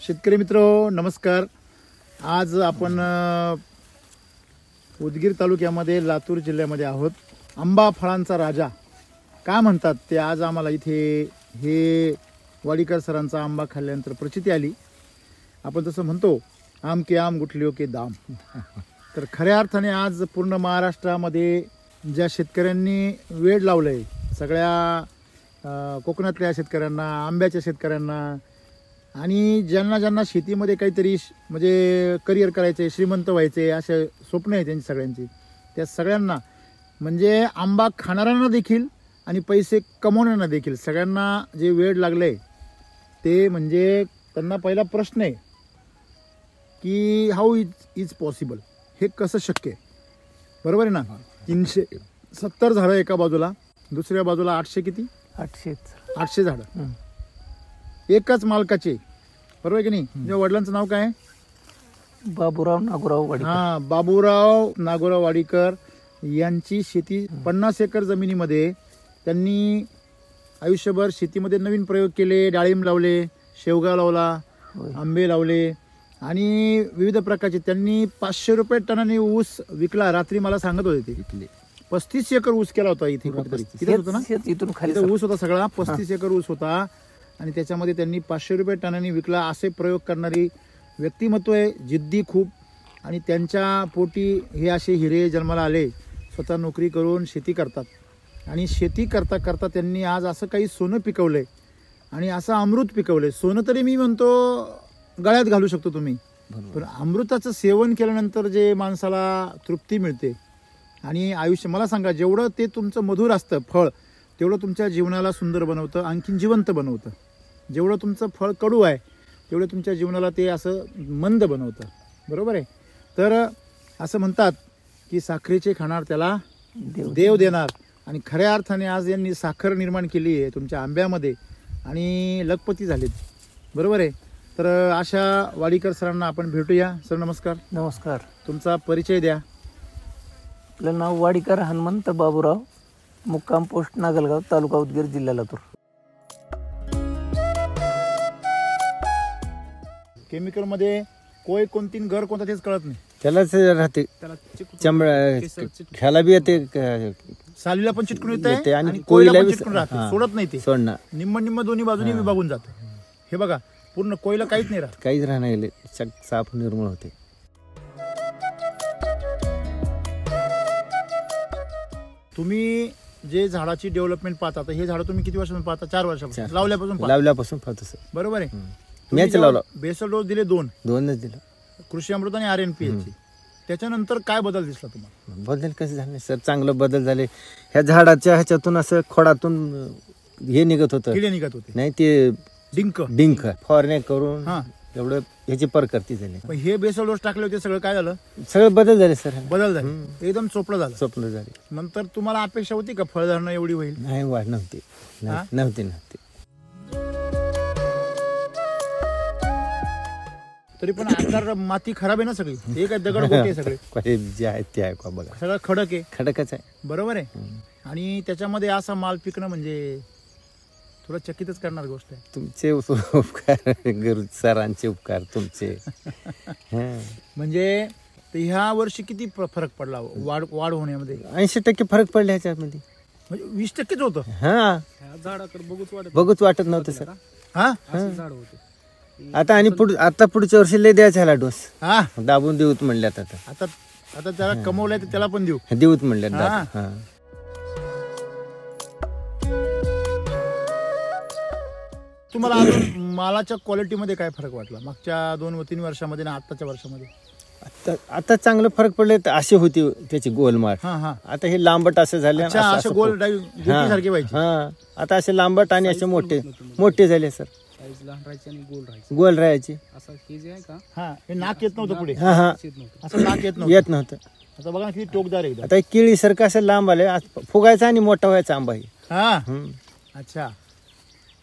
शेतकरी मित्र नमस्कार। आज आपण उदगीर तालुक्यामध्ये लातूर जिल्ह्यामध्ये आहोत। आंबा फळांचा राजा का म्हणतात ते आज आम्हाला इथे हे वाडीकर सरांचा आंबा खाल्ल्यानंतर प्रचिती आली। आपण तसं म्हणतो आम के आम गुठलियों के दाम। तर खऱ्या अर्थाने आज पूर्ण महाराष्ट्रामध्ये ज्या शेतकऱ्यांनी वेळ लावलंय, सगळ्या कोकणातल्या शेतकऱ्यांना, आंब्याच्या शेतकऱ्यांना आणि ज्यांना शेतीमध्ये काहीतरी म्हणजे करिअर करायचे, श्रीमंत व्हायचे असे स्वप्न आहे त्यांची सगळ्यांची, त्या सगळ्यांना म्हणजे आंबा खाणाऱ्यांना देखील आणि पैसे कमवणाऱ्यांना देखील सगळ्यांना जे वेळ लागले ते म्हणजे त्यांना पहिला प्रश्न आहे की हाऊ इज पॉसिबल, हे कसं शक्य आहे। बरोबर आहे ना। 370 झाडं एका बाजूला, दुसऱ्या बाजूला 800 किती 800 झाडं एकाच मालकाचे, बरोबर आहे की नाही। तुझ्या वडिलांचं नाव काय? बाबूराव नागोराव वाडीकर। हा, बाबूराव नागोराव वाडीकर यांची शेती 50 एकर जमिनीमध्ये त्यांनी आयुष्यभर शेतीमध्ये नवीन प्रयोग केले, डाळिंब लावले, शेवगा लावला, आंबे लावले आणि विविध प्रकारचे त्यांनी 500 रुपये टनाने ऊस विकला। रात्री मला सांगत होते ते 35 एकर ऊस केला होता इथे कुठेतरी, तिथे होतं ना, इथून खाली ऊस होता सगळा, 35 एकर ऊस होता आणि त्याच्यामध्ये त्यांनी 500 रुपये टनाने विकला। असे प्रयोग करणारी व्यक्तिमत्व आहे, जिद्दी खूप, आणि त्यांच्या पोटी हे असे हिरे जन्माला आले। स्वतः नोकरी करून शेती करतात आणि शेती करता करता त्यांनी आज असं काही सोनं पिकवलंय आणि असं अमृत पिकवलंय। सोनं तरी मी म्हणतो गळ्यात घालू शकतो तुम्ही, पण अमृताचं सेवन केल्यानंतर जे माणसाला तृप्ती मिळते आणि आयुष्य, मला सांगा, जेवढं ते तुमचं मधुर असतं फळ तेवढं तुमच्या जीवनाला सुंदर बनवतं, आणखीन जिवंत बनवतं। जेवढं तुमचं फळ कडू आहे तेवढं तुमच्या जीवनाला ते असं मंद बनवतं, बरोबर आहे। तर असं म्हणतात की साखरेचे खाणार त्याला देव देणार, आणि खऱ्या अर्थाने आज यांनी साखर निर्माण केली आहे तुमच्या आंब्यामध्ये आणि लखपती झालेत, बरोबर आहे। तर अशा वाडीकर सरांना आपण भेटूया। सर नमस्कार। नमस्कार। तुमचा परिचय द्या। आपलं नाव वाडीकर हनुमंत बाबूराव, मुक्काम पोस्ट नागलगाव, तालुका उदगीर, जिल्हा लातूर। केमिकल मध्ये कोणतीन घर कोणता तेच कळत नाही, त्यालाच राहते, ख्याला बी येते, सालीला पण चिटकून येते आणि कोयला कोयला बी चिटकून राहते, सोडत नाही ते, सोडणार निम्म दोन्ही बाजूनी विभागून जातं। हे बघा, पूर्ण कोयला काहीच नाही राहत, काहीच राहणार गेले, साफ निर्मळ होते। तुम्ही जे झाडाची डेव्हलपमेंट पाहता, तर हे झाड तुम्ही किती वर्षापासून पाहता? 4 वर्षापासून लावल्यापासून लावल्यापासून पाहतो सर, बरोबर आहे। मॅच लावला, बेसल डोस दिले 2च दिला, कृषी अमृत आणि RNPH ची। त्याच्यानंतर काय बदल दिसला तुम्हाला? बदल कसे झाले सर? चांगलं बदल झाले। ह्या झाडाच्या ह्याच्यातून असं खोडातून हे निघत होतं, किडे निघत होते, नाही ते डिंक फवारण्या करून एवढं ह्याची परकर्ती झाली। हे बेसल डोस टाकले होते, सगळं काय झालं? सगळं बदल झाले सर, बदल झाले, एकदम चोपडं झालं, स्वप्न झाले। नंतर तुम्हाला अपेक्षा होती का फळधारणा एवढी होईल? नाही, वाढ नव्हती, नव्हती। तरी पण आता माती खराब आहे ना सगळी, हे काय दगड गोटे सगळे जे आहे ते आहे का बघा, सगळं खडक आहे, खडकच आहे, बरोबर आहे। आणि त्याच्यामध्ये असा माल पिकणं म्हणजे थोडं चकितच करणार गोष्ट आहे। तुमचे उपकार, सरांचे उपकार तुमचे। म्हणजे ह्या वर्षी किती फरक पडला वाढ होण्यामध्ये? 80% फरक पडला ह्याच्यामध्ये, म्हणजे 20%च होतं। झाडाकडे बघूच वाटत नव्हतं सर। झाड होते आता आणि आता पुढच्या वर्षी लय द्यायचा ह्याला डोस, दाबून देऊत म्हणल्यात। आता त्याला कमवलंय तर त्याला पण देऊत म्हणल्यात। तुम्हाला अजून मालाच्या क्वालिटीमध्ये काय फरक वाटला मागच्या 2-3 वर्षामध्ये आणि आताच्या वर्षामध्ये? आता चांगलं फरक पडले, अशी होती त्याची गोलमाट, आता हे लांबट असं झाले, असं गोल सारखे व्हायचे, आता असे लांबट आणि असे मोठे झाले सर, गोल राहायचे। हे नाक येत नव्हतं पुढे, असं नाक येत नव्हतं। आता बघा किती टोकदार आहे, आता केळी सारखं असं लांब आले, फुगायचा आणि मोठा व्हायचा आंबा आहे। अच्छा,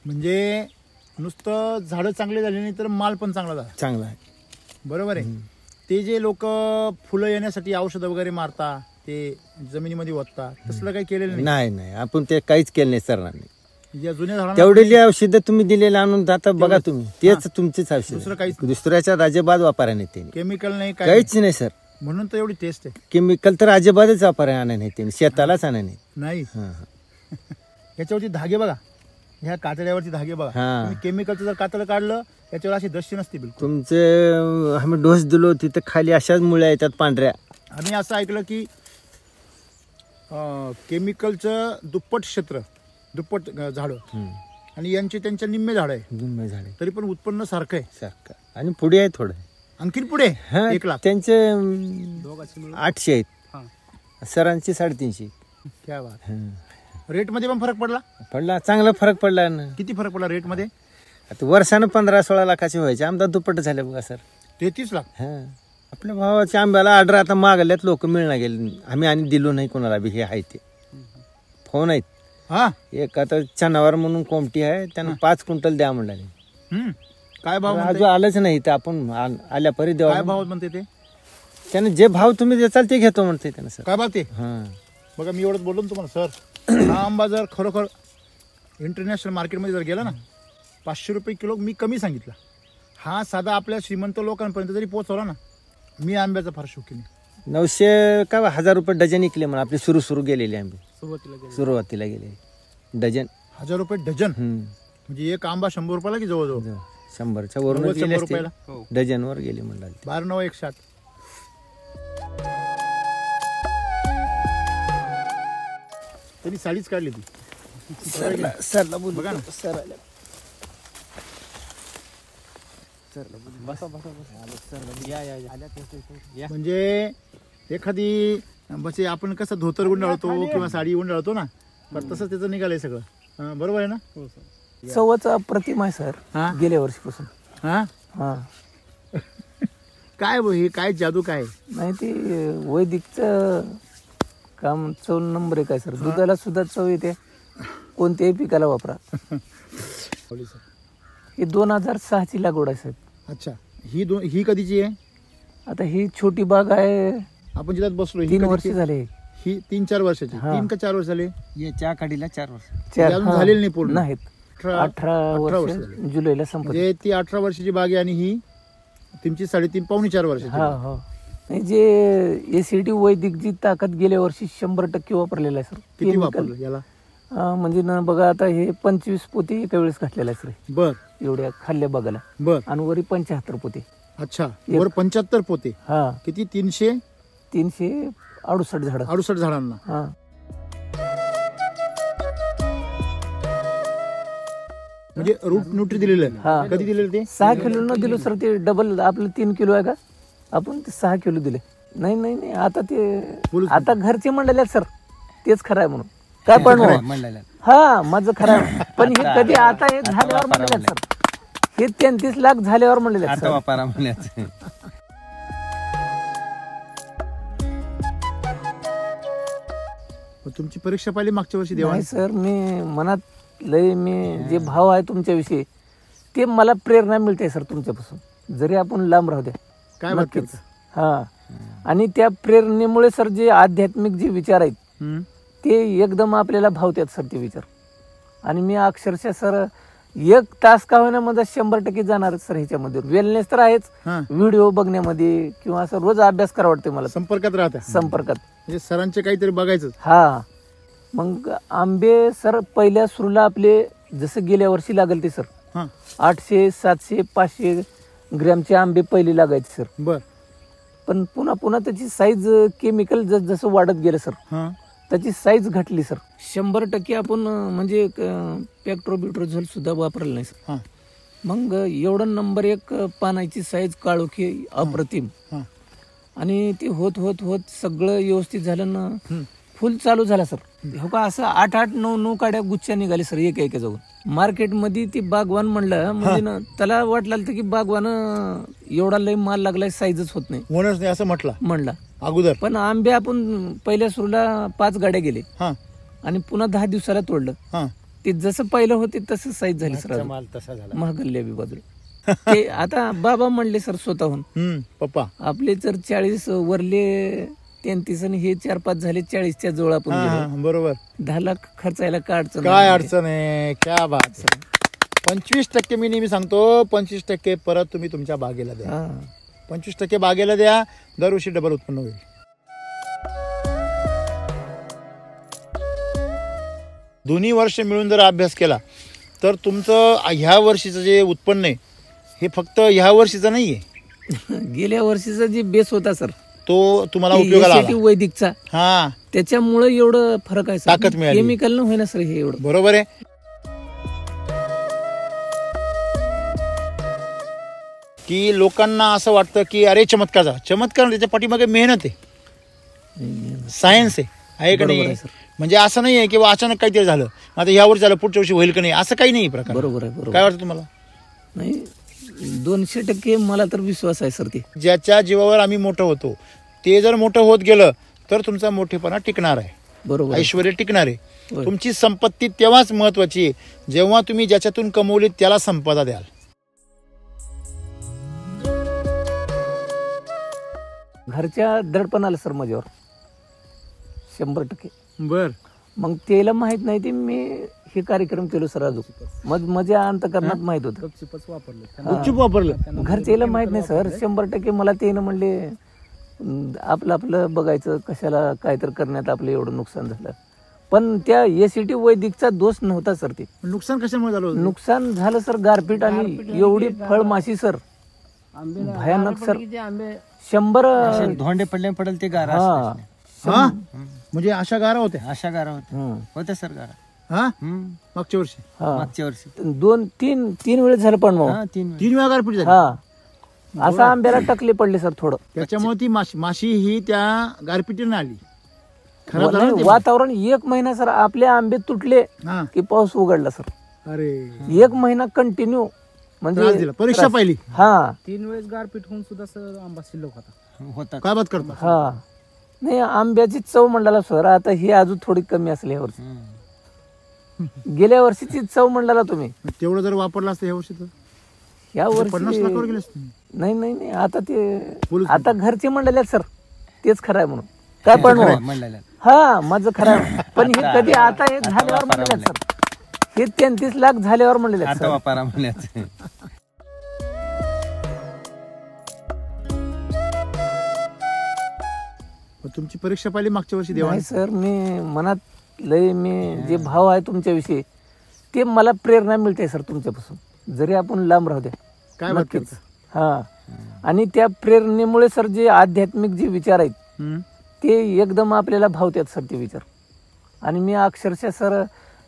म्हणजे नुसतं झाडं चांगले झाले नाही तर माल पण चांगला आहे, बरोबर आहे। ते जे लोक फुलं येण्यासाठी औषधं वगैरे मारता, ते जमिनीमध्ये ओतता, तसलं काही केलेलं नाही। आपण ते काहीच केलं नाही सरांनी, या जुन्या झाडांना तेवढेली औषधं तुम्ही दिलेले आणून आता बघा तुम्ही तेच तुमचीच औषध दुसरं काहीच नाही. दुसऱ्याच्या अजिबात वापरा नाही त्यांनी केमिकल नाही काय काहीच नाही सर म्हणून तर एवढी टेस्ट आहे. केमिकल तर अजिबातच वापरा आणा नाही त्यांनी शेतालाच आणा नाही नाही हा. याच्यावरती धागे बघा, ह्या कातड्यावरती धागे बघा. हा. तुम्ही केमिकलचं जर कातडं काढलं याच्यावर अशी दशी नसते बिलकुल. तुमचे आम्ही डोस दिलो तिथं खाली अशाच मुळ्या येतात पांढऱ्या. आम्ही असं ऐकलं की केमिकलचं दुप्पट क्षेत्र, दुप्पट झाडं हम्म. आणि यांचे त्यांच्या निम्मे झाड आहे निम्मे झाडे तरी पण उत्पन्न सारखं आहे. सारखं आणि पुढे आहे थोडं. आणखीन पुढे हा 1 लाख. त्यांचे 800 आहेत सरांची 350. क्या बात. हं. रेट मध्ये पण फरक पडला. पडला चांगला फरक पडला ना. किती फरक पडला रेट मध्ये? आता वर्षानं 15-16 लाखाचे व्हायचे आमदा दुप्पट झाले बघा सर. 33 लाख. हा आपल्या भावाच्या आंब्याला ऑर्डर आता मागल्यात लोक मिळणार गेले आम्ही आणि दिलो नाही कोणाला बी. हे आहे ते फोन आहेत. हा एक आता चनावर म्हणून कोमटी आहे त्यानं 5 क्विंटल द्या म्हणला. काय भाव म्हणते? अजून आलंच नाही तर आपण आल्या परी काय देवा. भाव म्हणते ते? त्यानं जे भाव तुम्ही देचाल ते घेतो म्हणते त्यानं सर. काय भाव ते? हा बघा मी एवढंच बोललो ना तुम्हाला सर. हा आंबा जर खरोखर इंटरनॅशनल मार्केटमध्ये जर गेला ना 500 रुपये किलो मी कमी सांगितला. हा साधा आपल्या श्रीमंत लोकांपर्यंत जरी पोहोचवला ना, मी आंब्याचा फार शौकीन आहे. 900 का 1000 रुपये डझन विकले म्हणा. आपले सुरू गेलेले आंबे सुरुवातीला गेले डझन 1000 रुपये डझन. म्हणजे एक आंबा 100 रुपयाला की जवळजवळ 100च्या वरून 100 रुपयाला डझन वर गेले म्हणला. 12,9,160. त्यांनी साडीच काढली ती. सरला बोल बघा ना. सर आल्या. म्हणजे एखादी म्हणजे आपण कसं धोतर गुंडाळतो किंवा साडी गुंडाळतो ना, तर तसं त्याचं निघालंय सगळं. बरोबर आहे ना? चवचा प्रतिमा आहे सर हा गेल्या वर्षीपासून. हा हा काय हे काय जादू काय? नाही ते वैदिकचं काम 4 नंबर 1 आहे सर. दुधाला सुद्धा चव येते कोणत्याही पिकाला वापरा. ही 2006ची लागवड आहे साहेब. अच्छा, ही कधीची आहे? आता ही छोटी बाग आहे. आपण जिथं बसलो 3 वर्ष झाले. ही 3-4 वर्षाची. हा. 3 का 4 वर्ष झाले? या काढीला 4 वर्ष. चार अजून हा, झालेली नाही पूर्ण. नाहीत. 18 वर्ष वर्ष झाले. जुलैला संपत. म्हणजे ती 18 वर्षाची बाग आहे आणि ही तुमची 3.5 पावणे 4 वर्षाची. हा हा नाही जे एसीटी वैदिक जी ताकद गेल्या वर्षी 100% वापरलेलं आहे सर. किती Chemical. वापरलं याला? म्हणजे ना बघा आता हे 25 पोते एका वेळेस घातलेलं आहे सर. बर एवढ्या खाल्ल्या बागाला. बर. आणि वरी 75 पोते. अच्छा, वर 75 पोते. हा किती? 368 368 झाड. झाडांना. हा म्हणजे रूट न्यूट्री दिलेलं हा. आहे. कधी दिलेलं ते? 6 किलो न दिलो सर. ते डबल आपलं 3 किलो आहे का, आपण ते 6 किलो दिले. नाही आता ते बोलूच आता घरचे म्हणलेले आहेत सर तेच खरं आहे म्हणून. काय पण म्हणलेलं हा माझं खरं आहे. पण हे कधी आता हे झाल्यावर म्हणलेले आहेत सर. हे 33 लाख झाल्यावर म्हणलेले आहेत आता सर. वापरा म्हणायचं. मग तुमची परीक्षा पाहिली मागच्या वर्षी देवा? नाही सर मी मनात लय मी जे भाव आहे तुमच्याविषयी ते मला प्रेरणा मिळते सर तुमच्यापासून. जरी आपण लांब राहू द्या. काय बात नक्कीच. करता? हा आणि त्या प्रेरणेमुळे सर जे आध्यात्मिक जे विचार आहेत हम्म. ते एकदम आपल्याला भावतात सर ते विचार. आणि मी अक्षरशः सर 1 तास का होईना माझा 100% जाणार सर ह्याच्यामध्ये. वेलनेस तर आहेच, हा. व्हिडिओ बघण्यामध्ये किंवा असं रोज अभ्यास करा वाटते मला संपर्कात राहता संपर्कात. म्हणजे सरांचे काहीतरी बघायचं. हा मग आंबे सर पहिल्या सुरूला आपले जसं गेल्या वर्षी लागेल ते सर हा 800, 700, 500 ग्रॅमचे आंबे पहिले लागायचे सर. बर. पण पुन्हा त्याची साईज केमिकल जसं वाढत गेलं सर हा त्याची साईज घटली सर. 100% आपण म्हणजे पेक्ट्रोबिट्रोझोल सुद्धा वापरलं नाही सर. हा मग एवढं नंबर 1 पानाची साईज काळोखी अप्रतिम. हा आणि ते होत होत होत सगळं व्यवस्थित झालं ना. हम्म. फुल चालू झाला सर. हो का असं 8-8, 9-9 काड्या गुच्छा निघाले सर एक जाऊन. मार्केटमध्ये ती बागवान म्हणलं म्हणजे ना त्याला वाटलं की बागवान एवढा लय माल लागलाय साईजच होत नाही म्हणूनच नाही असं म्हटलं म्हणला अगोदर. पण आंबे आपण पहिल्या सुरूला 5 गाड्या गेले हा आणि पुन्हा 10 दिवसाला तोडलं. हा ते जसं पहिलं होते तसं साईज झाली सर. माल तसा झाला. महागल्ल्या बी बाजूला. ते आता बाबा म्हणले सर स्वतःहून पप्पा आपले जर 40 वरले 33 आणि हे 4-5 झाले 40च्या जवळ आपण गेलो. हा, बरोबर. 10 लाख खर्चायला काय अडचण काय नाही. अडचण आहे, क्या बात. 25% मी नेहमी सांगतो, 25% परत तुम्ही तुमच्या बागेला द्या. हा. 25% बागेला द्या, दरवर्षी डबल उत्पन्न होईल. दोन्ही वर्ष मिळून जर अभ्यास केला तर तुमचं ह्या वर्षीचं जे उत्पन्न आहे हे फक्त ह्या वर्षीचं नाहीये, गेल्या वर्षीचा जे बेस होता सर तो तुम्हाला उपयोगाला SAT आला. वैदिकचा, हा, त्याच्यामुळे एवढं फरक आहे ताकद मिळाली. केमिकल न होईना सर हे एवढं. बरोबर आहे. की लोकांना असं वाटतं की अरे चमत्कार झाला. चमत्कार त्याच्या पाठीमागे मेहनत आहे, सायन्स आहे का बरोबर नाही. आहे सर. म्हणजे असं नाही आहे की अचानक काहीतरी झालं, आता ह्या वर्षी झालं पुढच्या वर्षी होईल का नाही, असं काही नाही प्रकार. बरोबर आहे, बरोबर. काय वाटतं तुम्हाला? नाही 200% मला तर विश्वास आहे सर. ते ज्याच्या जीवावर आम्ही मोठं होतो ते जर मोठं होत गेलं तर तुमचा मोठेपणा टिकणार आहे, बरोबर आहे. ऐश्वर्य टिकणार आहे. होय. तुमची संपत्ती तेव्हाच महत्वाची आहे जेव्हा तुम्ही ज्याच्यातून कमवली त्याला संपदा द्याल. घरच्या दडपण आलं सर माझ्यावर 100%. बर. मग त्याला माहित नाही ते मी हे कार्यक्रम केलो सर. अजून माझ्या अंतकरणात माहित होतं. गुपचूप वापरलं. घरच्याला माहित नाही सर. 100% मला ते म्हणले आपलं बघायचं, कशाला काय तर करण्यात आपलं एवढं नुकसान झालं. पण त्या SAT वैदिकचा दोष नव्हता सर. ते नुकसान कशामुळे झालं होतं? नुकसान झालं सर गारपीट आणि एवढी फळमाशी सर, भयानक सर. 100 धोंडे पडेल ते गारा हा. असले. हा, म्हणजे अशा गारा होत्या. अशा गारा होत्या, हं. होत्या सर गारा. हा, हम्म. मागच्या वर्षी हा. मागच्या वर्षी 2-3 वेळेस झालं पण मग. हा, 3 3 वेळा गारपीट झाली. हा, असं आंब्याला टकले पडले सर थोडं. त्याच्यामुळे ती माशी ही त्या गारपिटीने आली. खराब झालं ना नाही, ते. वातावरण 1 महिना सर आपले आंबे तुटले हा. की पाऊस उघडला सर. अरे 1 महिना कंटिन्यू त्रास म्हणजे दिला. परीक्षा पाहिली. हा 3 वेळेस गारपीट होऊन सुद्धा सर आंबा शिल्लक होता. होता. काय बात करता. हा. नाही आंब्याची चव मंडळाला सर आता ही अजून थोडी कमी असली ह्या वर्षी. हम्म. गेल्या वर्षीची चव मंडळाला तुम्ही तेवढं जर वापरलं असतं ह्या वर्षी तर ह्या 50 लाखावर वर्षी गेले असते. नाही आता ते बोलूच आता घरचे मंडळ आहेत सर. तेच खरं आहे म्हणून काय पण खरं आहे, म्हणलेलं. हा माझं खरं आहे. पण हे कधी आता हे झाल्यावर म्हणलेले आहेत सर. हे 33 लाख झाल्यावर म्हणलेले आहेत आता सर. वापरा म्हणल्याचं. मग तुमची परीक्षा पाहिली मागच्या वर्षी देवा. नाही सर मी मनात लय मी जे भाव आहे तुमच्याविषयी ते मला प्रेरणा मिळते सर तुमच्यापासून. जरी आपण लांब राहू द्या. काय बात नक्कीच. करता. हा. आणि त्या प्रेरणेमुळे सर जे आध्यात्मिक जे विचार आहेत हम्म. ते एकदम आपल्याला भावतात सर ते विचार. आणि मी अक्षरशः सर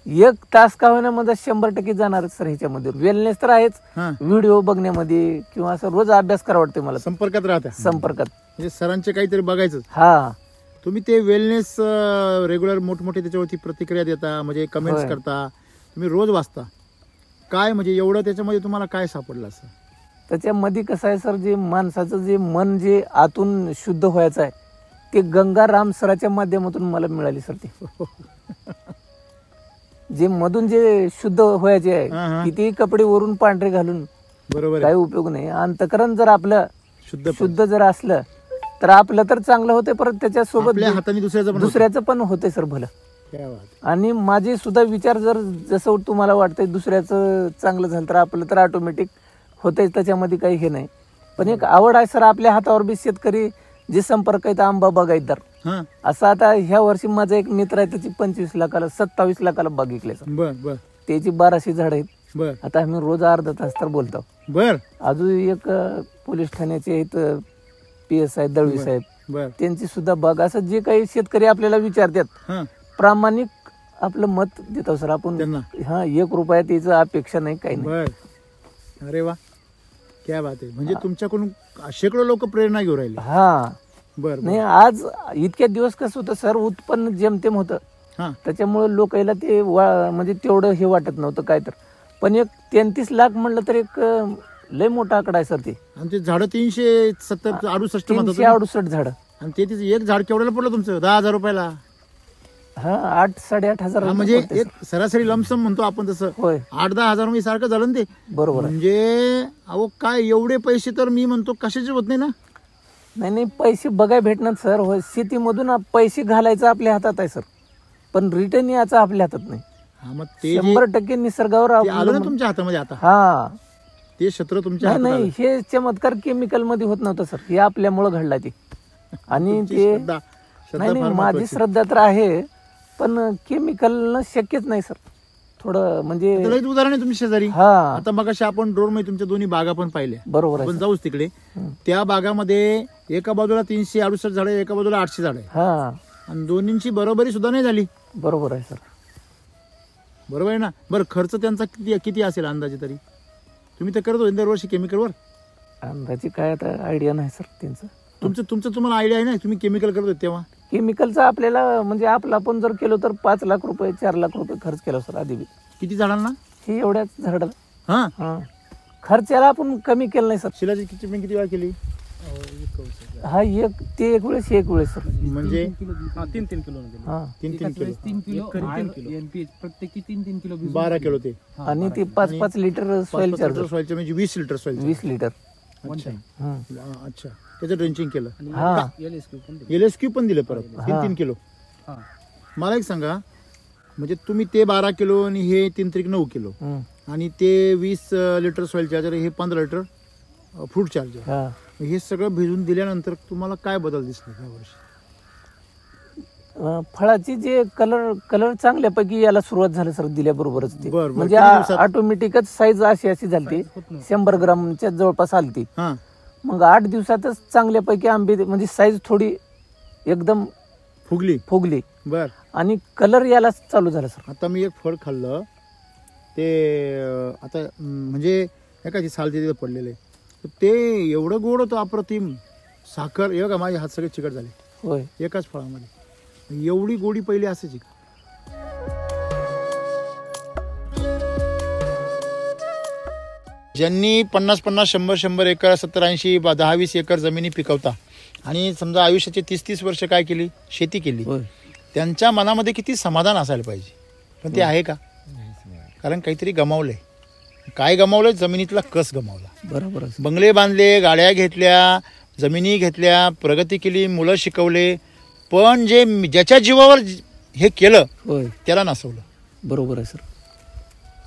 1 तास का होईना माझा 100% जाणारच सर ह्याच्यामध्ये. वेलनेस तर आहेच, हा. व्हिडिओ बघण्यामध्ये किंवा असं रोज अभ्यास करा वाटते मला संपर्कात राहता. संपर्कात. म्हणजे सरांचे काहीतरी बघायचं. हा तुम्ही ते वेलनेस रेग्युलर मोठमोठे त्याच्यावरती प्रतिक्रिया देता, म्हणजे कमेंट्स होय. करता, तुम्ही रोज वाचता. काय म्हणजे एवढं त्याच्यामध्ये तुम्हाला काय सापडलं असं? त्याच्यामध्ये कसं आहे सर, जे माणसाचं जे मन जे आतून शुद्ध व्हायचं आहे ते गंगाराम सराच्या माध्यमातून मला मिळाली सर. ते जे मधून जे शुद्ध व्हायचे हा, हा. आहे कितीही कपडे वरून पांढरे घालून बरोबर काही आहे. उपयोग नाही. अंतकरण जर आपलं शुद्ध शुद्ध जर असलं तर आपलं तर चांगलं होते, परत त्याच्यासोबत आपल्या हाताने दुसऱ्याचं पण होतं. दुसऱ्याचं पण होते सर भलं. क्या बात. आणि माझे सुद्धा विचार जर जसं तुम्हाला वाटतंय दुसऱ्याचं चांगलं झालं तर आपलं तर ऑटोमॅटिक होतंय, त्याच्यामध्ये काही हे नाही. पण एक आवड आहे सर आपल्या हातावर बी शेतकरी जे संपर्क आहेत आंबा बागायतदार हा. असं. आता ह्या वर्षी माझा एक मित्र आहे त्याची 25 लाखाला 27 लाखाला बाग विकले सर. बर बर त्याची 1200 झाड आहेत. बर आता आम्ही रोज अर्धा तास तर बोलतो. बर अजून एक पोलीस ठाण्याचे आहेत PS आहेत दळवी साहेब, बर. त्यांची सुद्धा बाग. असं जे काही शेतकरी आपल्याला विचारतात हा. प्रामाणिक आपलं मत देतो सर आपण. त्यांना. हा 1 रुपया त्याचं अपेक्षा नाही, काही नाही. बर. अरे वा, क्या बात आहे. म्हणजे तुमच्याकडून शेकडो लोक प्रेरणा घेऊन राहिले. हा बर नाही आज इतक्या दिवस कसं होतं सर, उत्पन्न जेमतेम होतं, हा. त्याच्यामुळे लोकांना ते म्हणजे तेवढं हे वाटत नव्हतं काय तर. पण एक 33 लाख म्हणलं तर एक लय मोठा आकडा आहे सर. ते आणि ते झाड 370 68 म्हणतात. 368 झाड. आणि ते तिचं एक झाड केवढ्याला पडलं तुमचं? 10,000 रुपयाला. हा 8-8.5 हजार हा, म्हणजे एक सरासरी लमसम म्हणतो आपण तसं. होय 8-10 हजार मी सारखं झालं ना ते. बरोबर आहे. म्हणजे अहो काय एवढे पैसे तर मी म्हणतो कशाचे होत नाही ना. नाही पैसे बघाय भेटणार सर. होय, शेतीमधून पैसे घालायचं आपल्या हातात आहे सर, पण रिटर्न याचं आपल्या हातात नाही. हा, मग ते 100% निसर्गावर ते आलं ना अवलंबून. तुमच्या हातामध्ये आता, हा ते क्षेत्र तुमच्या नाही हातात नाही, आलं. हे चमत्कार केमिकल मध्ये होत नव्हतं सर, हे आपल्यामुळं घडला ते. आणि तुमची ते श्रद्धा नाही नाही, फार माझी महत्त्वाची. श्रद्धा तर आहे, पण केमिकल शक्यच नाही सर. थोडं म्हणजे त्याला एक उदाहरण आहे तुमच्या शेजारी. हा आता मग आपण ड्रोन मध्ये तुमच्या दोन्ही बागा पण पाहिल्या. बरोबर आहे आपण सर. जाऊच तिकडे. हं. त्या बागामध्ये एका बाजूला 368 झाडं, एका बाजूला 800 झाडं आहे. हा आणि दोन्हींची बरोबरी सुद्धा नाही झाली. बरोबर आहे सर. बरोबर आहे ना. बरं, खर्च त्यांचा किती असेल अंदाजे तरी? तुम्ही तर करत होते दरवर्षी केमिकलवर. अंदाजे काय आता आयडिया नाही सर त्यांचं. तुमचं तुम्हाला आयडिया आहे ना, तुम्ही केमिकल करत होते तेव्हा. केमिकलचा आपल्याला म्हणजे आपला आपण जर केलो तर 5 लाख रुपये 4 लाख रुपये खर्च केला सर आधी बी. किती झाडांना? हे एवढ्याच झाडाला. हा, हा खर्चाला आपण कमी केलं नाही सर. शिलाची किती वेळा केली? हा एक वेळेस सर. म्हणजे 3 किलो हा 3 किलो, 3 किलो एनपीएच प्रत्येकी 3 किलो 12 किलो ते. आणि ते 5 लिटर सॉइल चार्जर, सॉइलचे म्हणजे 20 लिटर सॉइल. 20 लिटर. अच्छा हं. अच्छा, त्याचं ड्रेंचिंग केलं. हा एलएसक्यू पण दिली. LSQ पण दिलं परत. हा. 3 किलो. हा. मला एक सांगा, म्हणजे तुम्ही ते 12 किलो आणि हे 3 किलो हं. आणि ते 20 लिटर सॉइल चार्जर, हे 15 लिटर फ्रूट चार्जर, हा हे सगळं भिजून दिल्यानंतर तुम्हाला काय बदल दिसले यावर्षी? फळाची जे कलर चांगल्यापैकी याला सुरुवात झाली सर दिल्याबरोबरच ते. बरं, म्हणजे किती दिवसात? ऑटोमॅटिकच साईज अशी झाली, होत नव्हती. 100 ग्रामच्या जवळपास आलती. हा, मग 8 दिवसातच चांगल्यापैकी आंबे म्हणजे साईज थोडी एकदम फुगली बर. आणि कलर याला चालू झाला सर. आता मी एक फळ खाल्लं ते, आता म्हणजे एखादी साल तिथे पडलेले, तर ते एवढं गोड होतं अप्रतिम. साखर हे का, माझे हात सगळे चिकट झाले होय. एकाच फळामध्ये. एवढी गोडी पहिली असायची का? ज्यांनी 50-50, 100-100 एकर, 70-80, 10-20 एकर जमिनी पिकवता आणि समजा आयुष्याची 30-30 वर्ष काय केली, शेती केली, होय. त्यांच्या मनामध्ये किती समाधान असायला पाहिजे. पण ते आहे का? कारण काहीतरी गमावलंय. काय गमावलंय? जमिनीतला कस गमावला. बरोबर आहे. बंगले बांधले, गाड्या घेतल्या, जमिनी घेतल्या, प्रगती केली, मुलं शिकवले, पण ज्याच्या जीवावर हे केलं होय. त्याला नसवलं. बरोबर आहे सर.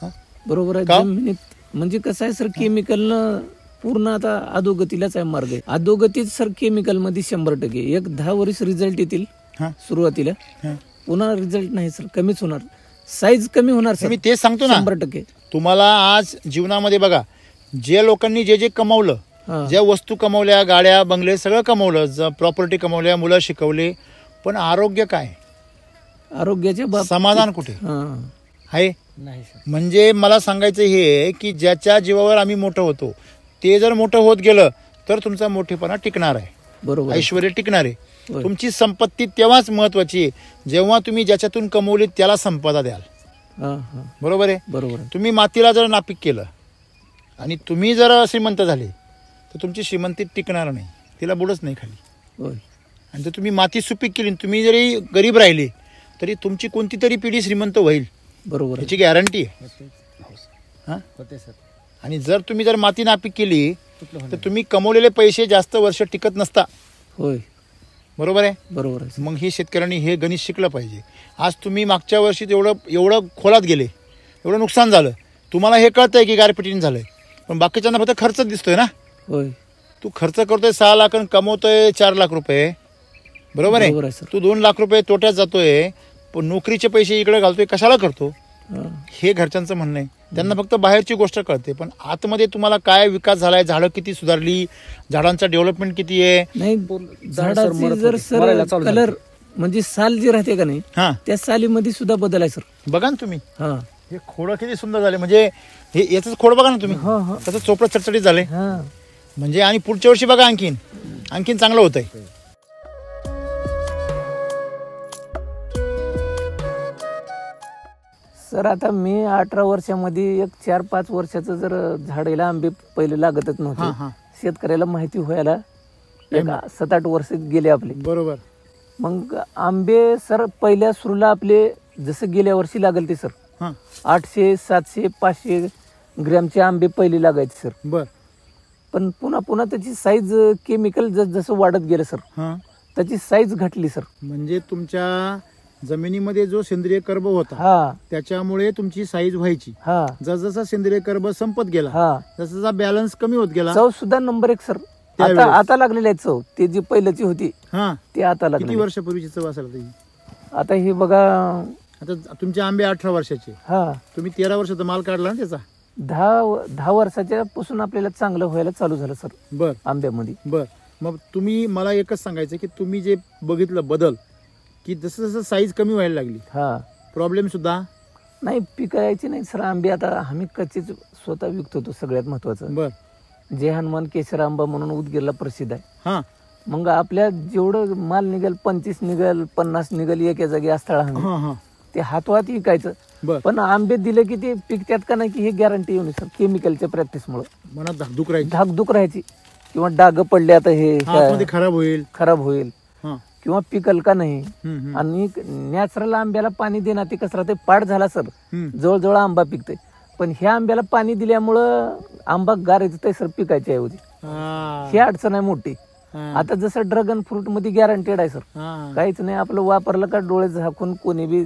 हा? बरोबर आहे. का? जमिनीत म्हणजे कसं आहे सर, केमिकलनं पूर्ण आता अधोगतीलाच आहे मार्ग आहे. अधोगतीत सर केमिकल मध्ये 100%. एक 10 वर्ष रिझल्ट येतील हा? सुरुवातीला, हा. पुन्हा रिझल्ट नाही सर, कमीच होणार, साईज कमी होणार सर. मी तेच सांगतो ना 100%. तुम्हाला. आज जीवनामध्ये बघा, जे लोकांनी जे कमवलं, हा. ज्या वस्तू कमवल्या, गाड्या बंगले सगळं कमवलं, प्रॉपर्टी कमवल्या, मुलं शिकवले, पण आरोग्य काय? आरोग्याच्या बाबतीत समाधान कुठे हा. आहे? नाही सर. म्हणजे मला सांगायचं हे की ज्याच्या जीवावर आम्ही मोठं होतो, ते जर मोठं होत गेलं तर तुमचा मोठेपणा टिकणार आहे, बरोबर आहे. ऐश्वर्य टिकणार आहे. होय. तुमची संपत्ती तेव्हाच महत्वाची आहे जेव्हा तुम्ही ज्याच्यातून कमवली त्याला संपदा द्याल. हा हा बरोबर आहे. बरोबर आहे. तुम्ही मातीला जर नापीक केलं आणि तुम्ही जर श्रीमंत झाले तर तुमची श्रीमंती टिकणार नाही, तिला बुडच नाही खाली. होय. आणि जर तुम्ही माती सुपीक केली, तुम्ही जरी गरीब राहिले तरी तुमची कोणती तरी पिढी श्रीमंत होईल, बरोबर आहे. याची गॅरंटी आहे. हा? होते सर. आणि जर माती नापीक केली तर तुम्ही कमवलेले पैसे जास्त वर्ष टिकत नसता. होय. बरोबर आहे. बरोबर आहे. मग ही शेतकऱ्यांनी हे गणित शिकलं पाहिजे. आज तुम्ही मागच्या वर्षी एवढं खोलात गेले, एवढं नुकसान झालं, तुम्हाला हे कळतंय की गारपिटीने झालंय, पण बाकीच्यांना फक्त खर्चच दिसतोय ना. होय. तू खर्च करतोय 6 लाख आणि कमवतोय 4 लाख रुपये. बरोबर बरोबर आहे आहे. सर. तू 2 लाख रुपये तोट्यात जातोय, पण नोकरीचे पैसे इकडे घालतोय, कशाला करतो? हा. हे घरच्यांचं म्हणणं आहे. त्यांना फक्त बाहेरची गोष्ट कळते, पण आतमध्ये तुम्हाला काय विकास झालाय, झाडं किती सुधारली, झाडांचा डेव्हलपमेंट किती आहे. नाही, झाड सर झाडाची मरत जर होते. मरायला सर चालू कलर म्हणजे साल जी राहते का नाही, हा, त्या सालीमध्ये सुद्धा बदल आहे सर. बघा ना तुम्ही, हा हे खोडं किती सुंदर झाले. म्हणजे हे याच खोड बघा ना तुम्ही, हा हा त्याचं चोपडं चटचटीत झाले. हा. म्हणजे आणि पुढच्या वर्षी बघा आणखीन चांगलं होतंय. सर आता मी 18 वर्षामध्ये एक 4-5 वर्षाचं जर झाडाला आंबे पहिले लागतच हा नव्हते, हा शेतकऱ्याला माहिती व्हायला एक 7-8 वर्ष गेले आपले. बरोबर. मग आंबे सर पहिल्या सुरूला आपले जसं गेल्या वर्षी लागल ते सर हा 800, 700, 500 ग्रॅमचे आंबे पहिले लागायचे सर. बर. पण पुन्हा पुन्हा त्याची साईज केमिकल जसं वाढत गेलं सर हा त्याची साईज घटली सर. म्हणजे तुमच्या जमिनीमध्ये जो सेंद्रिय कर्ब होता हा त्याच्यामुळे तुमची साईज व्हायची. हा जसजसा सेंद्रिय कर्ब संपत गेला हा तसा बॅलन्स कमी होत गेला. चव सुद्धा नंबर 1 सर. त्यावेळेस. आता आता लागलेली आहे चव. ते जी पहिल्याची होती हा ती आता किती लागली. वर्षापूर्वीची चव असेल ती? आता हे बघा आता तुमचे आंबे 18 वर्षाचे, हा तुम्ही 13 वर्षाचा माल काढला ना त्याचा. 10 वर्षाच्या पासून आपल्याला चांगलं व्हायला चालू झालं सर बर आंब्यामध्ये. बर मग तुम्ही मला एकच सांगायचं की तुम्ही जे बघितलं बदल की जसं जसं साईज कमी व्हायला लागली हा प्रॉब्लेम सुद्धा नाही पिकायची नाही सर आंबे. आता आम्ही कच्चेच स्वतः विकत होतो. सगळ्यात महत्वाचं बर जय हनुमान केशर आंबा म्हणून उदगीरला प्रसिद्ध आहे. हा मग आपल्या जेवढं माल निघेल 25 निघेल 50 निघेल एका जागी असताळा हमी हा हा ते हातवात विकायचं. बर पण आंबे दिले की ते पिकतात का नाही की हे गॅरंटी येऊन सर केमिकलच्या प्रॅक्टिसमुळे मनात धाकधूक राहील. धाकधूक राहायची किंवा डाग पडले आता हे आतमध्ये खराब होईल. खराब होईल हा किंवा पिकल का नाही. हम्म. आणि नॅचरल आंब्याला पाणी देणार ते कसं राहते पाड झाला सर जवळजवळ आंबा पिकते. पण ह्या आंब्याला पाणी दिल्यामुळं आंबा गारायचं ते सर पिकायच्या ऐवजी हा. ही अडचण आहे मोठी. हा. आता जसं ड्रॅगन फ्रूट मध्ये गॅरंटेड आहे सर हा. काहीच नाही आपलं वापरलं का डोळे झाकून कोणी बी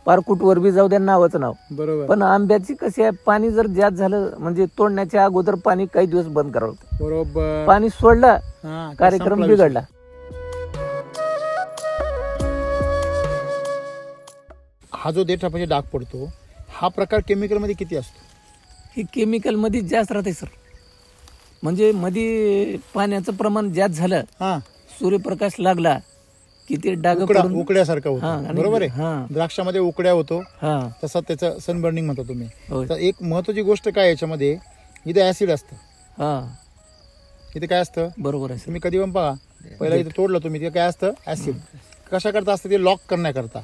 पारकुटवर बी जाऊ द्या नावाचं नाव. बरोबर पण आंब्याची कशी आहे पाणी जर जास्त झालं म्हणजे तोडण्याच्या अगोदर पाणी काही दिवस बंद करावं लागतं. बरोबर. पाणी सोडलं हा, कार्यक्रम संपला विषय. बिघडला. हा जो देठापाशी डाग पडतो हा प्रकार केमिकल मध्ये किती असतो? हे केमिकल मध्ये जास्त राहते सर. म्हणजे मध्ये पाण्याचं प्रमाण जास्त झालं हा सूर्यप्रकाश लागला की ते डाग पडून उकड्यासारखं हा, होतं. आणि- बरोबर आहे. हा. द्राक्षामध्ये उकड्या होतो हा तसा त्याचं सनबर्निंग म्हणता तुम्ही. होय. तर एक महत्वाची गोष्ट काय याच्यामध्ये इथे ऍसिड असतं. हा इथे काय असतं बरोबर आहे सर. तुम्ही कधी पण पहा पहिला इथे तोडलं तुम्ही तिथे काय असतं ऍसिड. कशा करता असतं ते लॉक करण्याकरता.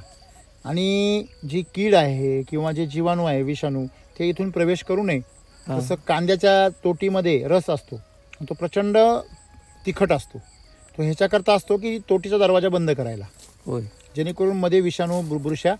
आणि जी कीड आहे किंवा जे जीवाणू आहे विषाणू ते इथून प्रवेश करू नये. हा. जसं कांद्याच्या तोटीमध्ये रस असतो तो प्रचंड तिखट असतो. तो ह्याच्याकरता असतो की तोटीचा दरवाजा बंद करायला होय जेणेकरून मध्ये विषाणू बुरशा